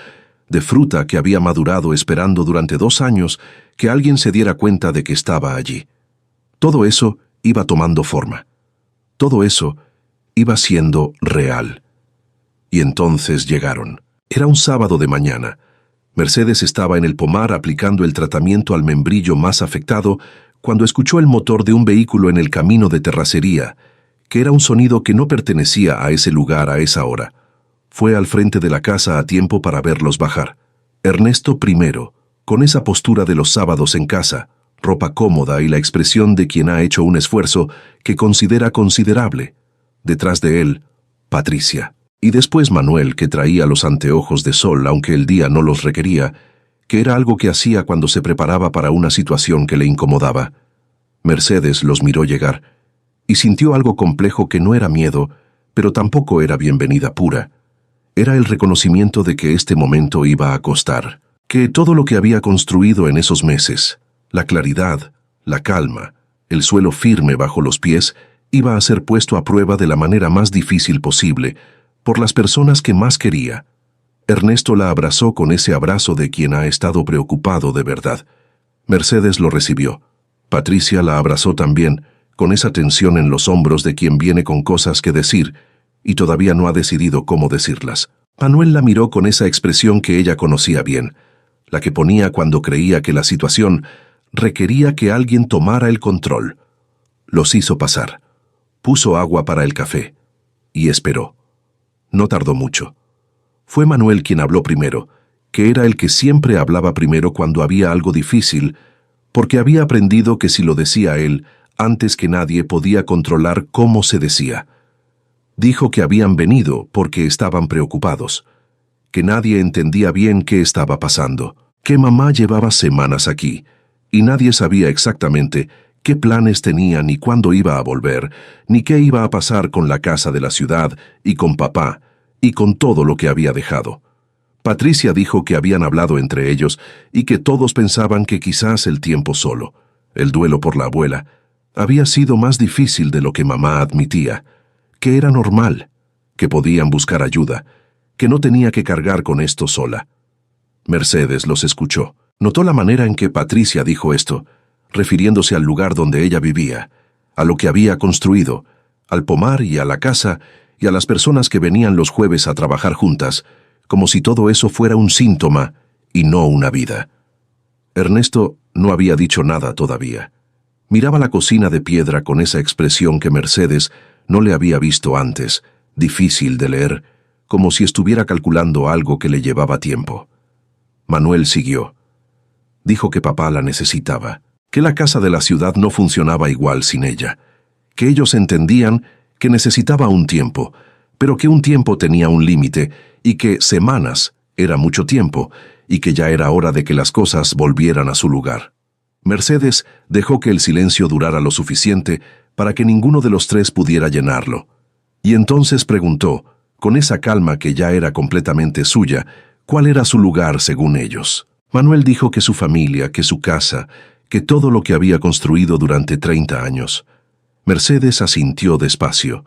A: de fruta que había madurado esperando durante 2 años que alguien se diera cuenta de que estaba allí. Todo eso iba tomando forma. Todo eso iba siendo real. Y entonces llegaron. Era un sábado de mañana. Mercedes estaba en el pomar aplicando el tratamiento al membrillo más afectado cuando escuchó el motor de un vehículo en el camino de terracería, que era un sonido que no pertenecía a ese lugar a esa hora. Fue al frente de la casa a tiempo para verlos bajar. Ernesto primero, con esa postura de los sábados en casa, ropa cómoda y la expresión de quien ha hecho un esfuerzo que considera considerable. Detrás de él, Patricia. Y después Manuel, que traía los anteojos de sol aunque el día no los requería, que era algo que hacía cuando se preparaba para una situación que le incomodaba. Mercedes los miró llegar y sintió algo complejo que no era miedo, pero tampoco era bienvenida pura. Era el reconocimiento de que este momento iba a costar, que todo lo que había construido en esos meses, la claridad, la calma, el suelo firme bajo los pies, iba a ser puesto a prueba de la manera más difícil posible, por las personas que más quería. Ernesto la abrazó con ese abrazo de quien ha estado preocupado de verdad. Mercedes lo recibió. Patricia la abrazó también, con esa tensión en los hombros de quien viene con cosas que decir, y todavía no ha decidido cómo decirlas. Manuel la miró con esa expresión que ella conocía bien, la que ponía cuando creía que la situación requería que alguien tomara el control. Los hizo pasar. Puso agua para el café. Y esperó. No tardó mucho. Fue Manuel quien habló primero, que era el que siempre hablaba primero cuando había algo difícil, porque había aprendido que si lo decía él, antes que nadie podía controlar cómo se decía. Dijo que habían venido porque estaban preocupados, que nadie entendía bien qué estaba pasando, que mamá llevaba semanas aquí, y nadie sabía exactamente qué planes tenía ni cuándo iba a volver, ni qué iba a pasar con la casa de la ciudad y con papá, y con todo lo que había dejado. Patricia dijo que habían hablado entre ellos y que todos pensaban que quizás el tiempo solo, el duelo por la abuela, había sido más difícil de lo que mamá admitía, que era normal, que podían buscar ayuda, que no tenía que cargar con esto sola. Mercedes los escuchó. Notó la manera en que Patricia dijo esto, refiriéndose al lugar donde ella vivía, a lo que había construido, al pomar y a la casa y a las personas que venían los jueves a trabajar juntas, como si todo eso fuera un síntoma y no una vida. Ernesto no había dicho nada todavía. Miraba la cocina de piedra con esa expresión que Mercedes no le había visto antes, difícil de leer, como si estuviera calculando algo que le llevaba tiempo. Manuel siguió. Dijo que papá la necesitaba, que la casa de la ciudad no funcionaba igual sin ella, que ellos entendían que necesitaba un tiempo, pero que un tiempo tenía un límite y que semanas era mucho tiempo y que ya era hora de que las cosas volvieran a su lugar. Mercedes dejó que el silencio durara lo suficiente para que ninguno de los tres pudiera llenarlo, y entonces preguntó, con esa calma que ya era completamente suya, cuál era su lugar según ellos. Manuel dijo que su familia, que su casa, que todo lo que había construido durante 30 años. Mercedes asintió despacio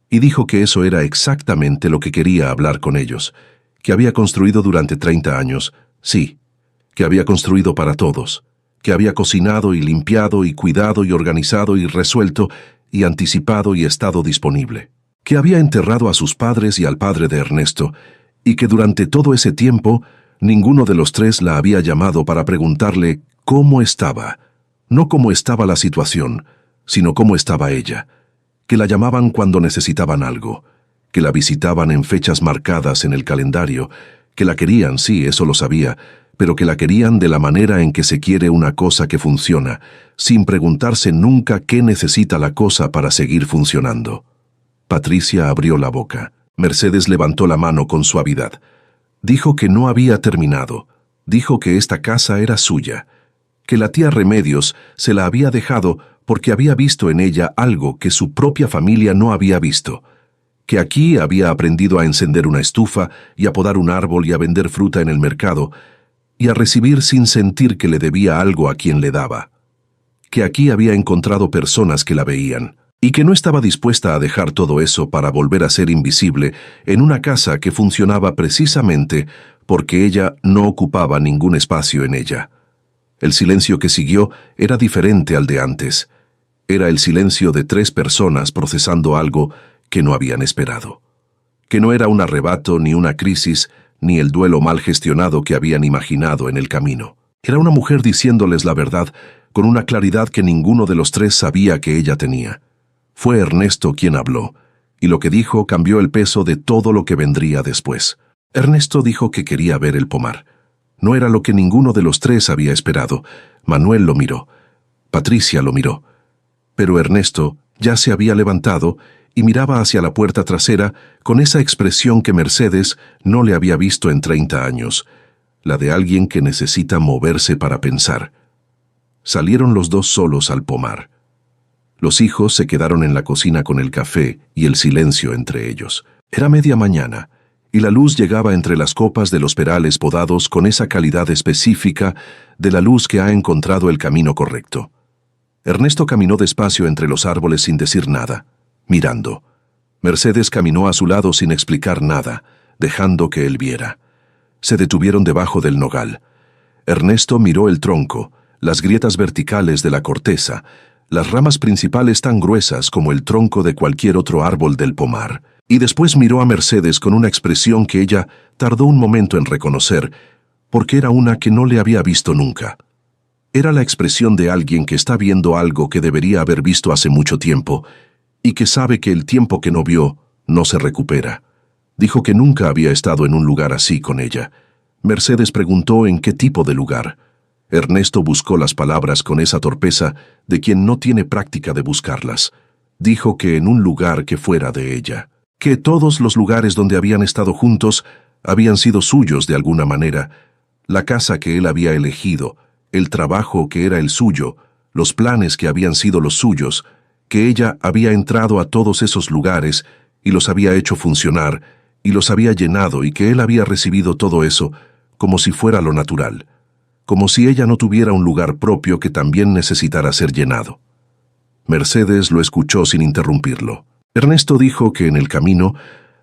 A: y dijo que eso era exactamente lo que quería hablar con ellos, que había construido durante 30 años, sí, que había construido para todos, que había cocinado y limpiado y cuidado y organizado y resuelto y anticipado y estado disponible, que había enterrado a sus padres y al padre de Ernesto y que durante todo ese tiempo ninguno de los tres la había llamado para preguntarle cómo estaba, no cómo estaba la situación, sino cómo estaba ella, que la llamaban cuando necesitaban algo, que la visitaban en fechas marcadas en el calendario, que la querían, sí, eso lo sabía, pero que la querían de la manera en que se quiere una cosa que funciona, sin preguntarse nunca qué necesita la cosa para seguir funcionando. Patricia abrió la boca. Mercedes levantó la mano con suavidad. Dijo que no había terminado. Dijo que esta casa era suya, que la tía Remedios se la había dejado porque había visto en ella algo que su propia familia no había visto, que aquí había aprendido a encender una estufa y a podar un árbol y a vender fruta en el mercado, y a recibir sin sentir que le debía algo a quien le daba, que aquí había encontrado personas que la veían, y que no estaba dispuesta a dejar todo eso para volver a ser invisible en una casa que funcionaba precisamente porque ella no ocupaba ningún espacio en ella. El silencio que siguió era diferente al de antes. Era el silencio de tres personas procesando algo que no habían esperado. Que no era un arrebato, ni una crisis, ni el duelo mal gestionado que habían imaginado en el camino. Era una mujer diciéndoles la verdad con una claridad que ninguno de los tres sabía que ella tenía. Fue Ernesto quien habló, y lo que dijo cambió el peso de todo lo que vendría después. Ernesto dijo que quería ver el pomar. No era lo que ninguno de los tres había esperado. Manuel lo miró. Patricia lo miró. Pero Ernesto ya se había levantado y miraba hacia la puerta trasera con esa expresión que Mercedes no le había visto en 30 años, la de alguien que necesita moverse para pensar. Salieron los dos solos al pomar. Los hijos se quedaron en la cocina con el café y el silencio entre ellos. Era media mañana, y la luz llegaba entre las copas de los perales podados con esa calidad específica de la luz que ha encontrado el camino correcto. Ernesto caminó despacio entre los árboles sin decir nada, mirando. Mercedes caminó a su lado sin explicar nada, dejando que él viera. Se detuvieron debajo del nogal. Ernesto miró el tronco, las grietas verticales de la corteza, las ramas principales tan gruesas como el tronco de cualquier otro árbol del pomar, y después miró a Mercedes con una expresión que ella tardó un momento en reconocer, porque era una que no le había visto nunca. Era la expresión de alguien que está viendo algo que debería haber visto hace mucho tiempo, y que sabe que el tiempo que no vio no se recupera. Dijo que nunca había estado en un lugar así con ella. Mercedes preguntó en qué tipo de lugar. Ernesto buscó las palabras con esa torpeza de quien no tiene práctica de buscarlas. Dijo que en un lugar que fuera de ella. Que todos los lugares donde habían estado juntos habían sido suyos de alguna manera. La casa que él había elegido, el trabajo que era el suyo, los planes que habían sido los suyos, que ella había entrado a todos esos lugares y los había hecho funcionar y los había llenado y que él había recibido todo eso como si fuera lo natural, como si ella no tuviera un lugar propio que también necesitara ser llenado. Mercedes lo escuchó sin interrumpirlo. Ernesto dijo que en el camino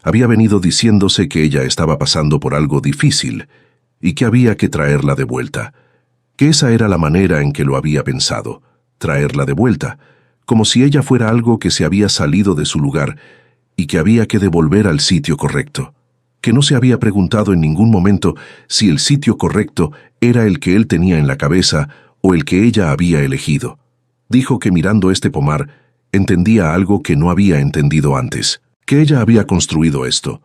A: había venido diciéndose que ella estaba pasando por algo difícil y que había que traerla de vuelta, que esa era la manera en que lo había pensado, traerla de vuelta, como si ella fuera algo que se había salido de su lugar y que había que devolver al sitio correcto, que no se había preguntado en ningún momento si el sitio correcto era el que él tenía en la cabeza o el que ella había elegido. Dijo que mirando este pomar entendía algo que no había entendido antes, que ella había construido esto,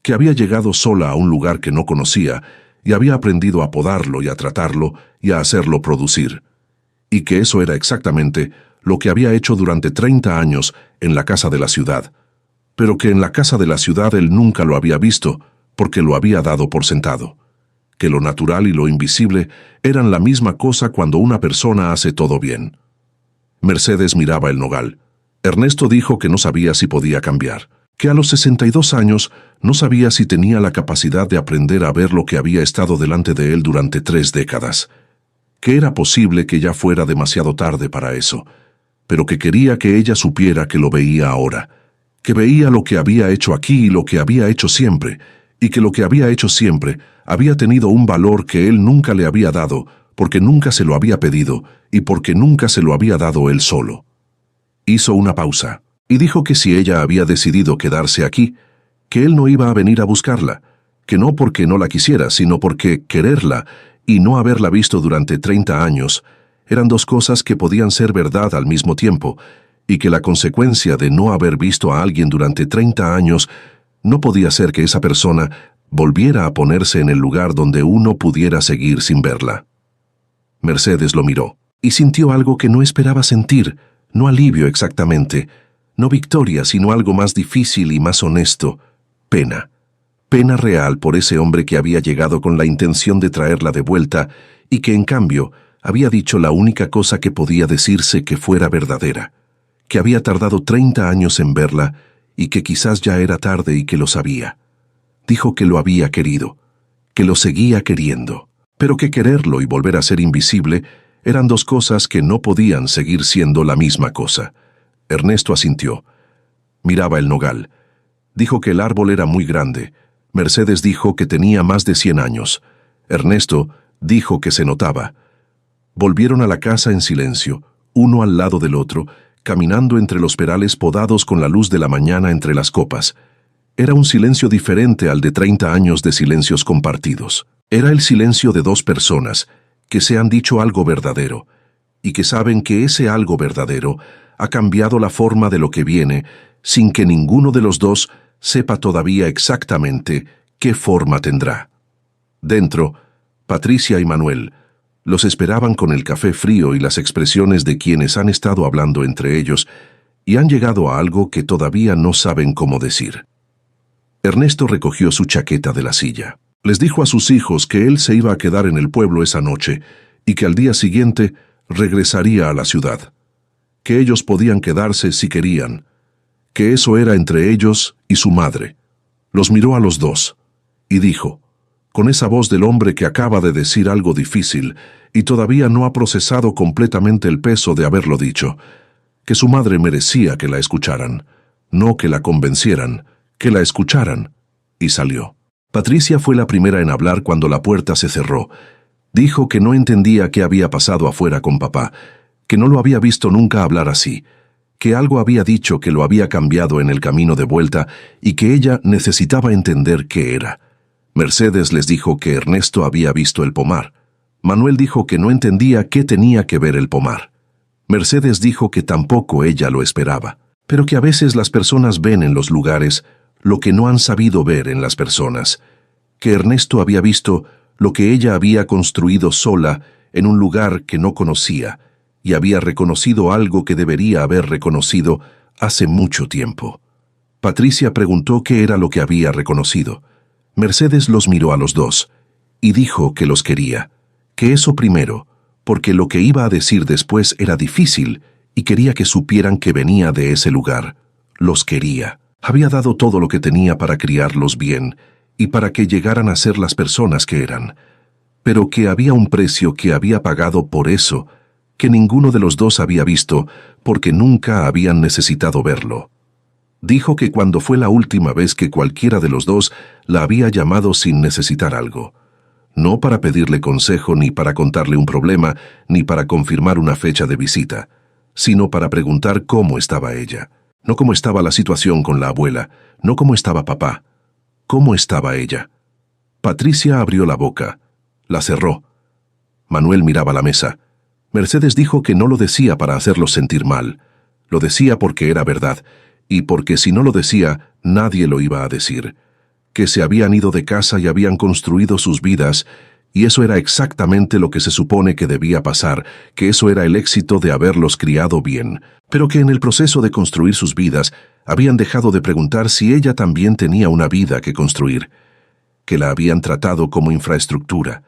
A: que había llegado sola a un lugar que no conocía y había aprendido a podarlo y a tratarlo y a hacerlo producir, y que eso era exactamente lo que había hecho durante 30 años en la casa de la ciudad, pero que en la casa de la ciudad él nunca lo había visto porque lo había dado por sentado, que lo natural y lo invisible eran la misma cosa cuando una persona hace todo bien. Mercedes miraba el nogal. Ernesto dijo que no sabía si podía cambiar, que a los 62 años no sabía si tenía la capacidad de aprender a ver lo que había estado delante de él durante 3 décadas, que era posible que ya fuera demasiado tarde para eso, pero que quería que ella supiera que lo veía ahora, que veía lo que había hecho aquí y lo que había hecho siempre, y que lo que había hecho siempre había tenido un valor que él nunca le había dado, porque nunca se lo había pedido y porque nunca se lo había dado él solo. Hizo una pausa y dijo que si ella había decidido quedarse aquí, que él no iba a venir a buscarla, que no porque no la quisiera, sino porque quererla y no haberla visto durante 30 años eran dos cosas que podían ser verdad al mismo tiempo, y que la consecuencia de no haber visto a alguien durante 30 años no podía ser que esa persona volviera a ponerse en el lugar donde uno pudiera seguir sin verla. Mercedes lo miró, y sintió algo que no esperaba sentir, no alivio exactamente, no victoria, sino algo más difícil y más honesto, pena. Pena real por ese hombre que había llegado con la intención de traerla de vuelta y que, en cambio, había dicho la única cosa que podía decirse que fuera verdadera, que había tardado 30 años en verla y que quizás ya era tarde y que lo sabía. Dijo que lo había querido, que lo seguía queriendo, pero que quererlo y volver a ser invisible eran dos cosas que no podían seguir siendo la misma cosa. Ernesto asintió. Miraba el nogal. Dijo que el árbol era muy grande. Mercedes dijo que tenía más de 100 años. Ernesto dijo que se notaba. Volvieron a la casa en silencio, uno al lado del otro, caminando entre los perales podados con la luz de la mañana entre las copas. Era un silencio diferente al de 30 años de silencios compartidos. Era el silencio de dos personas que se han dicho algo verdadero y que saben que ese algo verdadero ha cambiado la forma de lo que viene sin que ninguno de los dos sepa todavía exactamente qué forma tendrá. Dentro, Patricia y Manuel los esperaban con el café frío y las expresiones de quienes han estado hablando entre ellos y han llegado a algo que todavía no saben cómo decir. Ernesto recogió su chaqueta de la silla. Les dijo a sus hijos que él se iba a quedar en el pueblo esa noche y que al día siguiente regresaría a la ciudad, que ellos podían quedarse si querían, que eso era entre ellos y su madre. Los miró a los dos y dijo, con esa voz del hombre que acaba de decir algo difícil y todavía no ha procesado completamente el peso de haberlo dicho, que su madre merecía que la escucharan, no que la convencieran, que la escucharan, y salió. Patricia fue la primera en hablar cuando la puerta se cerró. Dijo que no entendía qué había pasado afuera con papá, que no lo había visto nunca hablar así, que algo había dicho que lo había cambiado en el camino de vuelta y que ella necesitaba entender qué era. Mercedes les dijo que Ernesto había visto el pomar. Manuel dijo que no entendía qué tenía que ver el pomar. Mercedes dijo que tampoco ella lo esperaba, pero que a veces las personas ven en los lugares lo que no han sabido ver en las personas, que Ernesto había visto lo que ella había construido sola en un lugar que no conocía, y había reconocido algo que debería haber reconocido hace mucho tiempo. Patricia preguntó qué era lo que había reconocido. Mercedes los miró a los dos, y dijo que los quería, que eso primero, porque lo que iba a decir después era difícil, y quería que supieran que venía de ese lugar. Los quería. Había dado todo lo que tenía para criarlos bien, y para que llegaran a ser las personas que eran, pero que había un precio que había pagado por eso, que ninguno de los dos había visto, porque nunca habían necesitado verlo. Dijo que cuando fue la última vez que cualquiera de los dos la había llamado sin necesitar algo, no para pedirle consejo ni para contarle un problema, ni para confirmar una fecha de visita, sino para preguntar cómo estaba ella, no cómo estaba la situación con la abuela, no cómo estaba papá, cómo estaba ella. Patricia abrió la boca, la cerró. Manuel miraba la mesa. Mercedes dijo que no lo decía para hacerlos sentir mal, lo decía porque era verdad, y porque si no lo decía, nadie lo iba a decir, que se habían ido de casa y habían construido sus vidas, y eso era exactamente lo que se supone que debía pasar, que eso era el éxito de haberlos criado bien, pero que en el proceso de construir sus vidas habían dejado de preguntar si ella también tenía una vida que construir, que la habían tratado como infraestructura,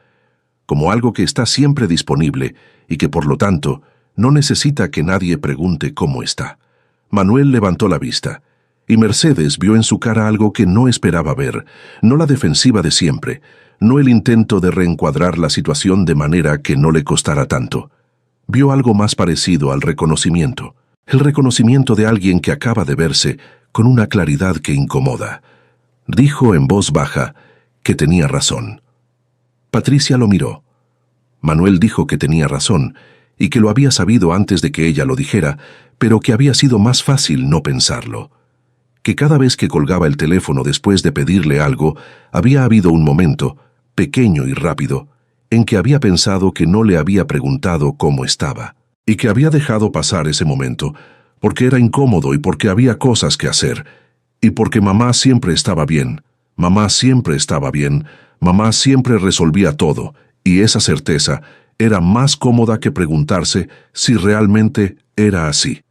A: como algo que está siempre disponible y que por lo tanto no necesita que nadie pregunte cómo está. Manuel levantó la vista, y Mercedes vio en su cara algo que no esperaba ver, no la defensiva de siempre, no el intento de reencuadrar la situación de manera que no le costara tanto. Vio algo más parecido al reconocimiento, el reconocimiento de alguien que acaba de verse con una claridad que incomoda. Dijo en voz baja que tenía razón. Patricia lo miró. Manuel dijo que tenía razón, y que lo había sabido antes de que ella lo dijera, pero que había sido más fácil no pensarlo. que cada vez que colgaba el teléfono después de pedirle algo, había habido un momento, pequeño y rápido, en que había pensado que no le había preguntado cómo estaba, y que había dejado pasar ese momento, porque era incómodo y porque había cosas que hacer, y porque mamá siempre estaba bien, mamá siempre estaba bien, mamá siempre resolvía todo, y esa certeza era más cómoda que preguntarse si realmente era así.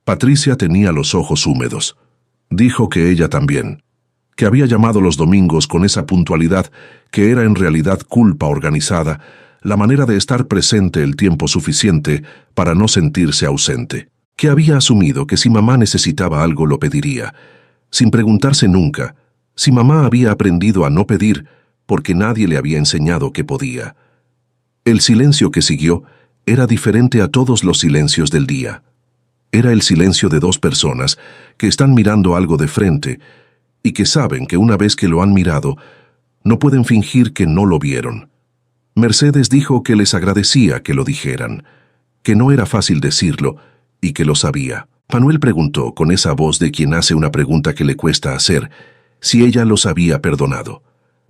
A: Patricia tenía los ojos húmedos. Dijo que ella también, que había llamado los domingos con esa puntualidad que era en realidad culpa organizada, la manera de estar presente el tiempo suficiente para no sentirse ausente, que había asumido que si mamá necesitaba algo lo pediría, sin preguntarse nunca si mamá había aprendido a no pedir porque nadie le había enseñado que podía. El silencio que siguió era diferente a todos los silencios del día. Era el silencio de dos personas que están mirando algo de frente y que saben que una vez que lo han mirado, no pueden fingir que no lo vieron. Mercedes dijo que les agradecía que lo dijeran, que no era fácil decirlo y que lo sabía. Manuel preguntó con esa voz de quien hace una pregunta que le cuesta hacer, si ella los había perdonado.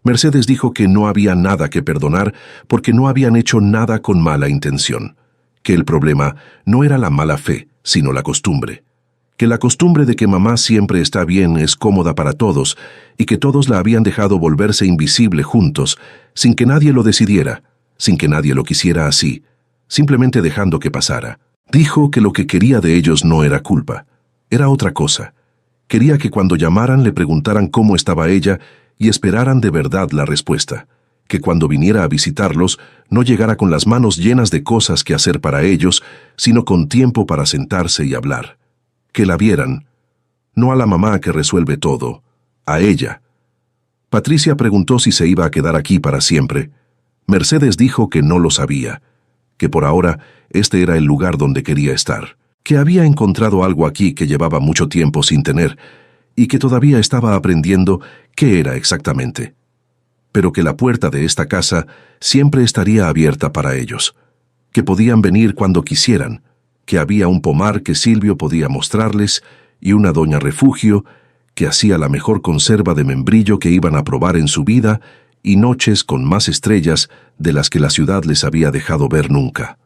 A: Mercedes dijo que no había nada que perdonar porque no habían hecho nada con mala intención, que el problema no era la mala fe, sino la costumbre, que la costumbre de que mamá siempre está bien es cómoda para todos y que todos la habían dejado volverse invisible juntos, sin que nadie lo decidiera, sin que nadie lo quisiera así, simplemente dejando que pasara. Dijo que lo que quería de ellos no era culpa, era otra cosa. Quería que cuando llamaran le preguntaran cómo estaba ella y esperaran de verdad la respuesta, que cuando viniera a visitarlos no llegara con las manos llenas de cosas que hacer para ellos, sino con tiempo para sentarse y hablar. Que la vieran, no a la mamá que resuelve todo, a ella. Patricia preguntó si se iba a quedar aquí para siempre. Mercedes dijo que no lo sabía, que por ahora este era el lugar donde quería estar, que había encontrado algo aquí que llevaba mucho tiempo sin tener y que todavía estaba aprendiendo qué era exactamente, pero que la puerta de esta casa siempre estaría abierta para ellos, que podían venir cuando quisieran, que había un pomar que Silvio podía mostrarles y una doña refugio que hacía la mejor conserva de membrillo que iban a probar en su vida y noches con más estrellas de las que la ciudad les había dejado ver nunca.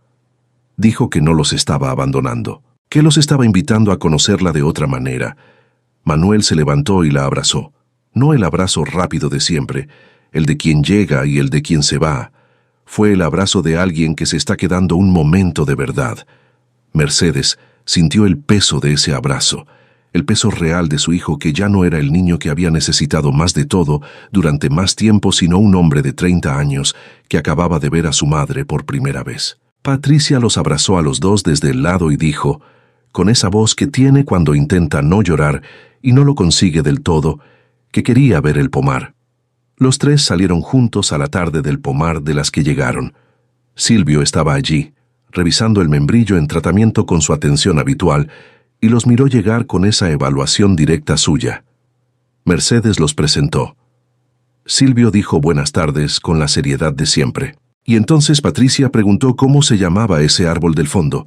A: Dijo que no los estaba abandonando, que los estaba invitando a conocerla de otra manera. Manuel se levantó y la abrazó, no el abrazo rápido de siempre, el de quien llega y el de quien se va. Fue el abrazo de alguien que se está quedando un momento de verdad. Mercedes sintió el peso de ese abrazo, el peso real de su hijo que ya no era el niño que había necesitado más de todo durante más tiempo, sino un hombre de 30 años que acababa de ver a su madre por primera vez. Patricia los abrazó a los dos desde el lado y dijo, con esa voz que tiene cuando intenta no llorar y no lo consigue del todo, que quería ver el pomar. Los tres salieron juntos a la tarde del pomar de las que llegaron. Silvio estaba allí, revisando el membrillo en tratamiento con su atención habitual, y los miró llegar con esa evaluación directa suya. Mercedes los presentó. Silvio dijo buenas tardes con la seriedad de siempre. Y entonces Patricia preguntó cómo se llamaba ese árbol del fondo,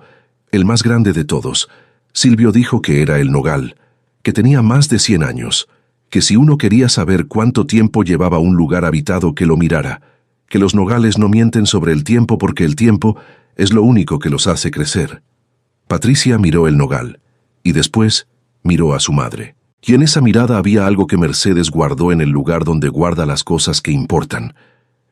A: el más grande de todos. Silvio dijo que era el nogal, que tenía más de 100 años, que si uno quería saber cuánto tiempo llevaba un lugar habitado que lo mirara, que los nogales no mienten sobre el tiempo porque el tiempo es lo único que los hace crecer. Patricia miró el nogal, y después miró a su madre. Y en esa mirada había algo que Mercedes guardó en el lugar donde guarda las cosas que importan.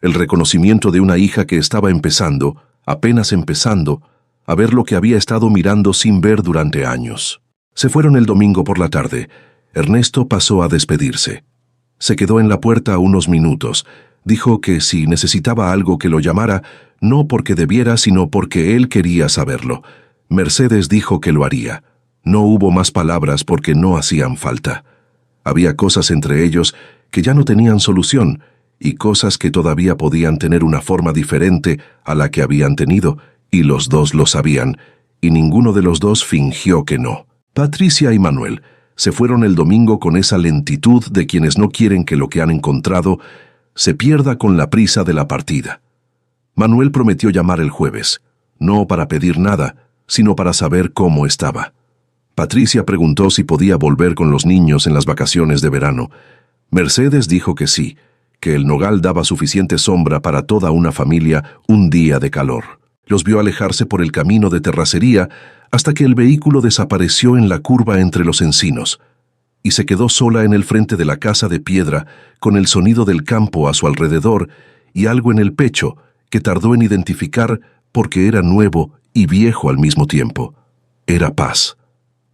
A: El reconocimiento de una hija que estaba empezando, apenas empezando, a ver lo que había estado mirando sin ver durante años. Se fueron el domingo por la tarde. Ernesto pasó a despedirse. Se quedó en la puerta unos minutos. Dijo que si necesitaba algo que lo llamara, no porque debiera, sino porque él quería saberlo. Mercedes dijo que lo haría. No hubo más palabras porque no hacían falta. Había cosas entre ellos que ya no tenían solución y cosas que todavía podían tener una forma diferente a la que habían tenido, y los dos lo sabían, y ninguno de los dos fingió que no. Patricia y Manuel se fueron el domingo con esa lentitud de quienes no quieren que lo que han encontrado se pierda con la prisa de la partida. Manuel prometió llamar el jueves, no para pedir nada, sino para saber cómo estaba. Patricia preguntó si podía volver con los niños en las vacaciones de verano. Mercedes dijo que sí, que el nogal daba suficiente sombra para toda una familia un día de calor. Los vio alejarse por el camino de terracería hasta que el vehículo desapareció en la curva entre los encinos, y se quedó sola en el frente de la casa de piedra con el sonido del campo a su alrededor y algo en el pecho que tardó en identificar porque era nuevo y viejo al mismo tiempo. Era paz.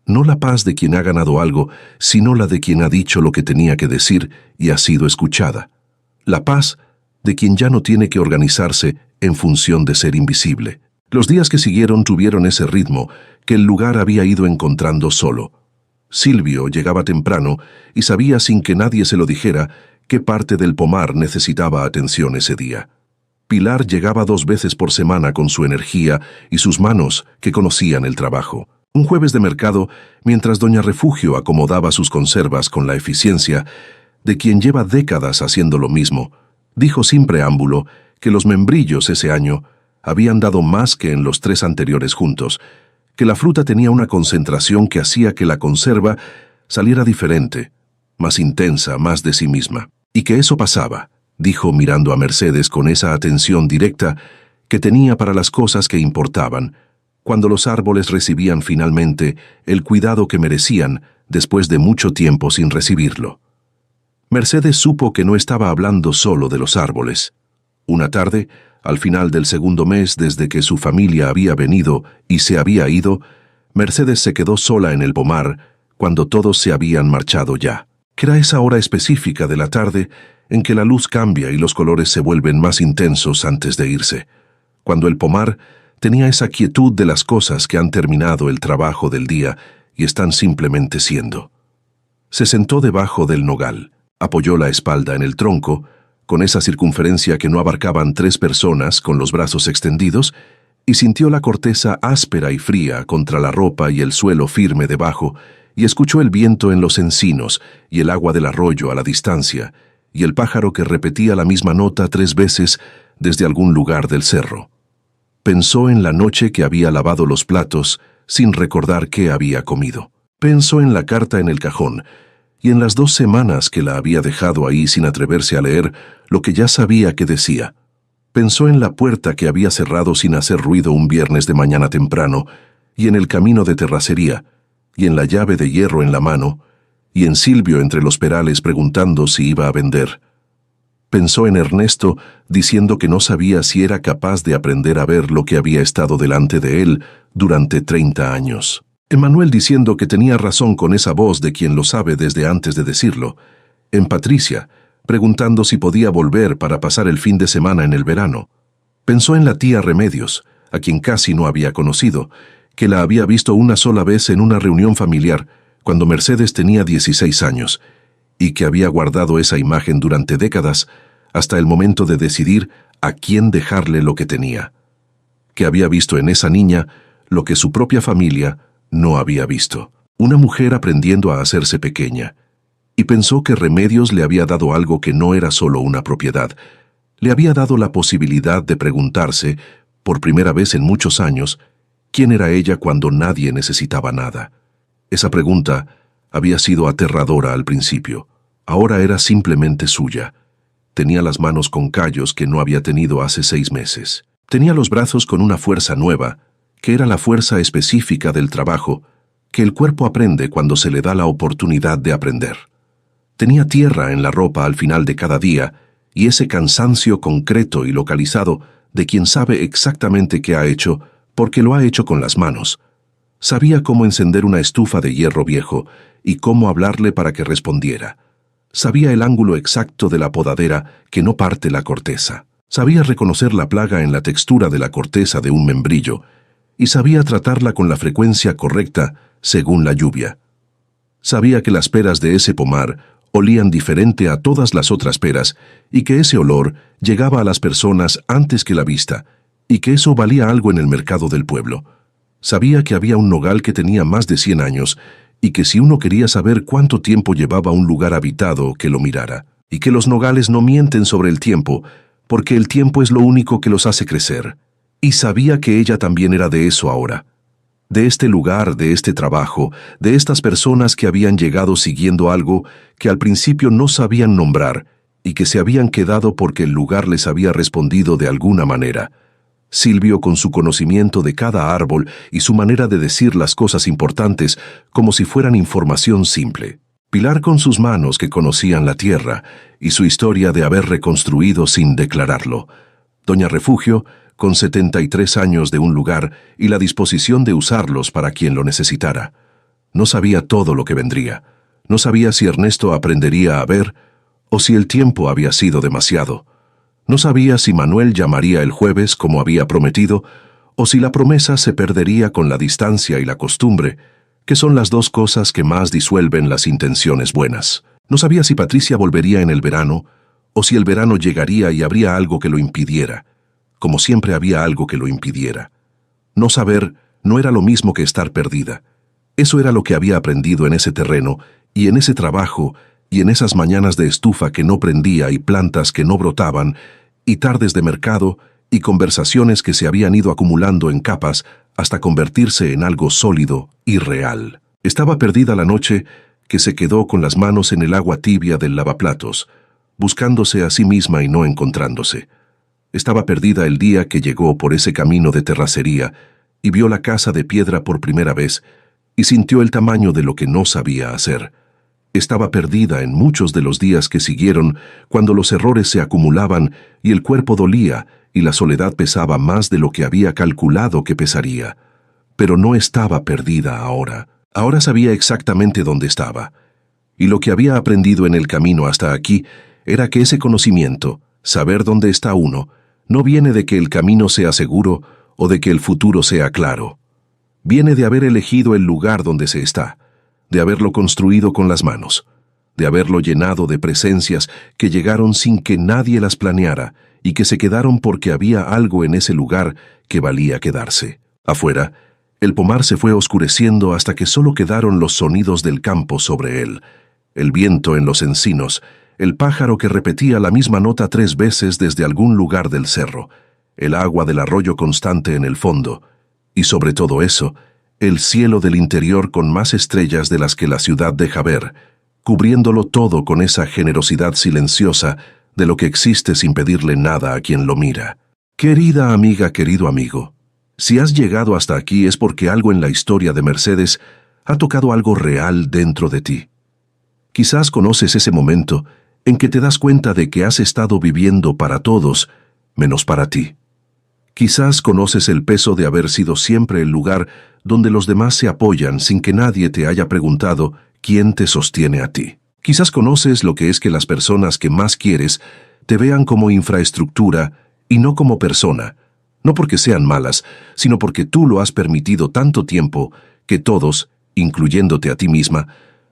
A: No la paz de quien ha ganado algo, sino la de quien ha dicho lo que tenía que decir y ha sido escuchada. La paz de quien ya no tiene que organizarse en función de ser invisible. Los días que siguieron tuvieron ese ritmo que el lugar había ido encontrando solo. Silvio llegaba temprano y sabía sin que nadie se lo dijera qué parte del pomar necesitaba atención ese día. Pilar llegaba 2 veces por semana con su energía y sus manos que conocían el trabajo. Un jueves de mercado, mientras doña Refugio acomodaba sus conservas con la eficiencia de quien lleva décadas haciendo lo mismo, dijo sin preámbulo que los membrillos ese año habían dado más que en los 3 anteriores juntos, que la fruta tenía una concentración que hacía que la conserva saliera diferente, más intensa, más de sí misma. Y que eso pasaba, dijo mirando a Mercedes con esa atención directa que tenía para las cosas que importaban, cuando los árboles recibían finalmente el cuidado que merecían después de mucho tiempo sin recibirlo. Mercedes supo que no estaba hablando solo de los árboles. Una tarde, al final del 2.º mes desde que su familia había venido y se había ido, Mercedes se quedó sola en el pomar cuando todos se habían marchado ya. Que era esa hora específica de la tarde en que la luz cambia y los colores se vuelven más intensos antes de irse, cuando el pomar tenía esa quietud de las cosas que han terminado el trabajo del día y están simplemente siendo. Se sentó debajo del nogal, apoyó la espalda en el tronco, con esa circunferencia que no abarcaban 3 personas con los brazos extendidos, y sintió la corteza áspera y fría contra la ropa y el suelo firme debajo, y escuchó el viento en los encinos y el agua del arroyo a la distancia, y el pájaro que repetía la misma nota 3 veces desde algún lugar del cerro. Pensó en la noche que había lavado los platos sin recordar qué había comido. Pensó en la carta en el cajón y en las 2 semanas que la había dejado ahí sin atreverse a leer lo que ya sabía que decía. Pensó en la puerta que había cerrado sin hacer ruido un viernes de mañana temprano, y en el camino de terracería, y en la llave de hierro en la mano, y en Silvio entre los perales preguntando si iba a vender. Pensó en Ernesto diciendo que no sabía si era capaz de aprender a ver lo que había estado delante de él durante 30 años. En Manuel diciendo que tenía razón con esa voz de quien lo sabe desde antes de decirlo. En Patricia, preguntando si podía volver para pasar el fin de semana en el verano. Pensó en la tía Remedios, a quien casi no había conocido, que la había visto una sola vez en una reunión familiar, cuando Mercedes tenía 16 años, y que había guardado esa imagen durante décadas hasta el momento de decidir a quién dejarle lo que tenía. Que había visto en esa niña lo que su propia familia no había visto. Una mujer aprendiendo a hacerse pequeña. Y pensó que Remedios le había dado algo que no era solo una propiedad. Le había dado la posibilidad de preguntarse, por primera vez en muchos años, quién era ella cuando nadie necesitaba nada. Esa pregunta había sido aterradora al principio. Ahora era simplemente suya. Tenía las manos con callos que no había tenido hace 6 meses. Tenía los brazos con una fuerza nueva, que era la fuerza específica del trabajo, que el cuerpo aprende cuando se le da la oportunidad de aprender. Tenía tierra en la ropa al final de cada día, y ese cansancio concreto y localizado de quien sabe exactamente qué ha hecho, porque lo ha hecho con las manos. Sabía cómo encender una estufa de hierro viejo y cómo hablarle para que respondiera. Sabía el ángulo exacto de la podadera que no parte la corteza. Sabía reconocer la plaga en la textura de la corteza de un membrillo y sabía tratarla con la frecuencia correcta según la lluvia. Sabía que las peras de ese pomar olían diferente a todas las otras peras y que ese olor llegaba a las personas antes que la vista y que eso valía algo en el mercado del pueblo. Sabía que había un nogal que tenía más de 100 años y que si uno quería saber cuánto tiempo llevaba un lugar habitado, que lo mirara, y que los nogales no mienten sobre el tiempo, porque el tiempo es lo único que los hace crecer. Y sabía que ella también era de eso ahora, de este lugar, de este trabajo, de estas personas que habían llegado siguiendo algo que al principio no sabían nombrar y que se habían quedado porque el lugar les había respondido de alguna manera. Silvio, con su conocimiento de cada árbol y su manera de decir las cosas importantes como si fueran información simple. Pilar, con sus manos que conocían la tierra y su historia de haber reconstruido sin declararlo. Doña Refugio, con 73 años de un lugar y la disposición de usarlos para quien lo necesitara. No sabía todo lo que vendría. No sabía si Ernesto aprendería a ver o si el tiempo había sido demasiado. No sabía si Manuel llamaría el jueves como había prometido o si la promesa se perdería con la distancia y la costumbre, que son las dos cosas que más disuelven las intenciones buenas. No sabía si Patricia volvería en el verano o si el verano llegaría y habría algo que lo impidiera. Como siempre había algo que lo impidiera. No saber no era lo mismo que estar perdida. Eso era lo que había aprendido en ese terreno y en ese trabajo y en esas mañanas de estufa que no prendía y plantas que no brotaban y tardes de mercado y conversaciones que se habían ido acumulando en capas hasta convertirse en algo sólido y real. Estaba perdida la noche que se quedó con las manos en el agua tibia del lavaplatos, buscándose a sí misma y no encontrándose. Estaba perdida el día que llegó por ese camino de terracería y vio la casa de piedra por primera vez y sintió el tamaño de lo que no sabía hacer. Estaba perdida en muchos de los días que siguieron cuando los errores se acumulaban y el cuerpo dolía y la soledad pesaba más de lo que había calculado que pesaría. Pero no estaba perdida ahora. Ahora sabía exactamente dónde estaba. Y lo que había aprendido en el camino hasta aquí era que ese conocimiento, saber dónde está uno, no viene de que el camino sea seguro o de que el futuro sea claro. Viene de haber elegido el lugar donde se está, de haberlo construido con las manos, de haberlo llenado de presencias que llegaron sin que nadie las planeara y que se quedaron porque había algo en ese lugar que valía quedarse. Afuera, el pomar se fue oscureciendo hasta que solo quedaron los sonidos del campo sobre él, el viento en los encinos, el pájaro que repetía la misma nota 3 veces desde algún lugar del cerro, el agua del arroyo constante en el fondo, y sobre todo eso, el cielo del interior con más estrellas de las que la ciudad deja ver, cubriéndolo todo con esa generosidad silenciosa de lo que existe sin pedirle nada a quien lo mira. Querida amiga, querido amigo, si has llegado hasta aquí es porque algo en la historia de Mercedes ha tocado algo real dentro de ti. Quizás conoces ese momento en que te das cuenta de que has estado viviendo para todos, menos para ti. Quizás conoces el peso de haber sido siempre el lugar donde los demás se apoyan sin que nadie te haya preguntado quién te sostiene a ti. Quizás conoces lo que es que las personas que más quieres te vean como infraestructura y no como persona, no porque sean malas, sino porque tú lo has permitido tanto tiempo que todos, incluyéndote a ti misma,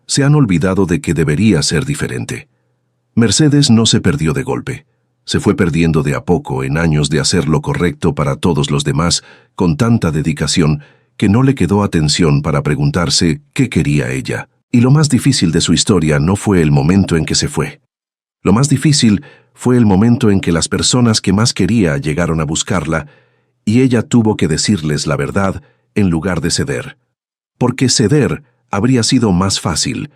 A: se han olvidado de que debería ser diferente. Mercedes no se perdió de golpe. Se fue perdiendo de a poco en años de hacer lo correcto para todos los demás con tanta dedicación que no le quedó atención para preguntarse qué quería ella. Y lo más difícil de su historia no fue el momento en que se fue. Lo más difícil fue el momento en que las personas que más quería llegaron a buscarla y ella tuvo que decirles la verdad en lugar de ceder. Porque ceder habría sido más fácil.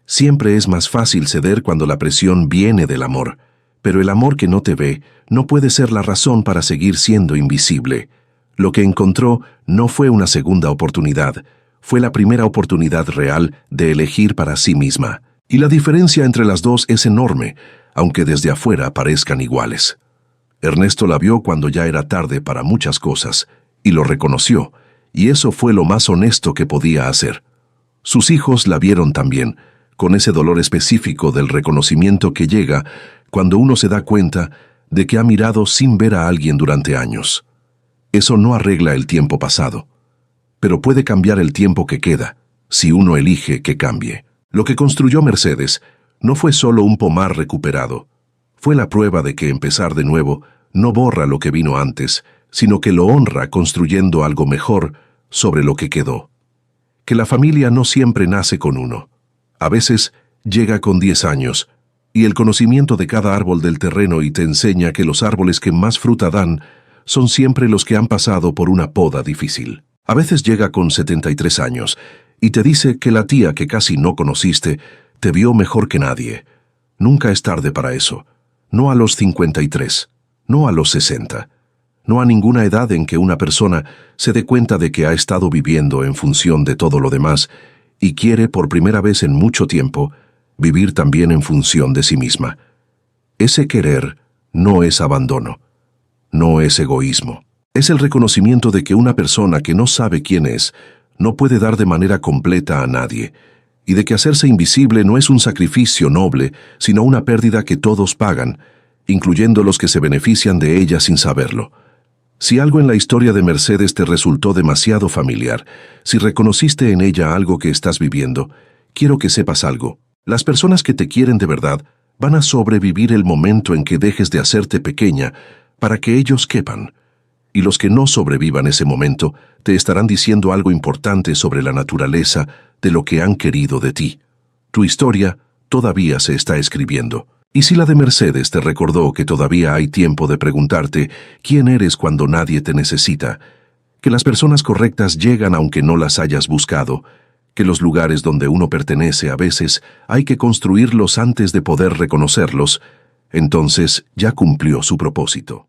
A: Siempre es más fácil ceder cuando la presión viene del amor, pero el amor que no te ve no puede ser la razón para seguir siendo invisible. Lo que encontró no fue una segunda oportunidad, fue la primera oportunidad real de elegir para sí misma. Y la diferencia entre las dos es enorme, aunque desde afuera parezcan iguales. Ernesto la vio cuando ya era tarde para muchas cosas, y lo reconoció, y eso fue lo más honesto que podía hacer. Sus hijos la vieron también, con ese dolor específico del reconocimiento que llega cuando uno se da cuenta de que ha mirado sin ver a alguien durante años. Eso no arregla el tiempo pasado, pero puede cambiar el tiempo que queda, si uno elige que cambie. Lo que construyó Mercedes no fue solo un pomar recuperado, fue la prueba de que empezar de nuevo no borra lo que vino antes, sino que lo honra construyendo algo mejor sobre lo que quedó. Que la familia no siempre nace con uno. A veces llega con 10 años, y el conocimiento de cada árbol del terreno y te enseña que los árboles que más fruta dan son siempre los que han pasado por una poda difícil. A veces llega con 73 años y te dice que la tía que casi no conociste te vio mejor que nadie. Nunca es tarde para eso. No a los 53, no a los 60, no a ninguna edad en que una persona se dé cuenta de que ha estado viviendo en función de todo lo demás y quiere por primera vez en mucho tiempo vivir también en función de sí misma. Ese querer no es abandono, no es egoísmo. Es el reconocimiento de que una persona que no sabe quién es no puede dar de manera completa a nadie, y de que hacerse invisible no es un sacrificio noble, sino una pérdida que todos pagan, incluyendo los que se benefician de ella sin saberlo. Si algo en la historia de Mercedes te resultó demasiado familiar, si reconociste en ella algo que estás viviendo, quiero que sepas algo. Las personas que te quieren de verdad van a sobrevivir el momento en que dejes de hacerte pequeña para que ellos quepan. Y los que no sobrevivan ese momento te estarán diciendo algo importante sobre la naturaleza de lo que han querido de ti. Tu historia todavía se está escribiendo. Y si la de Mercedes te recordó que todavía hay tiempo de preguntarte quién eres cuando nadie te necesita, que las personas correctas llegan aunque no las hayas buscado, que los lugares donde uno pertenece a veces hay que construirlos antes de poder reconocerlos, entonces ya cumplió su propósito.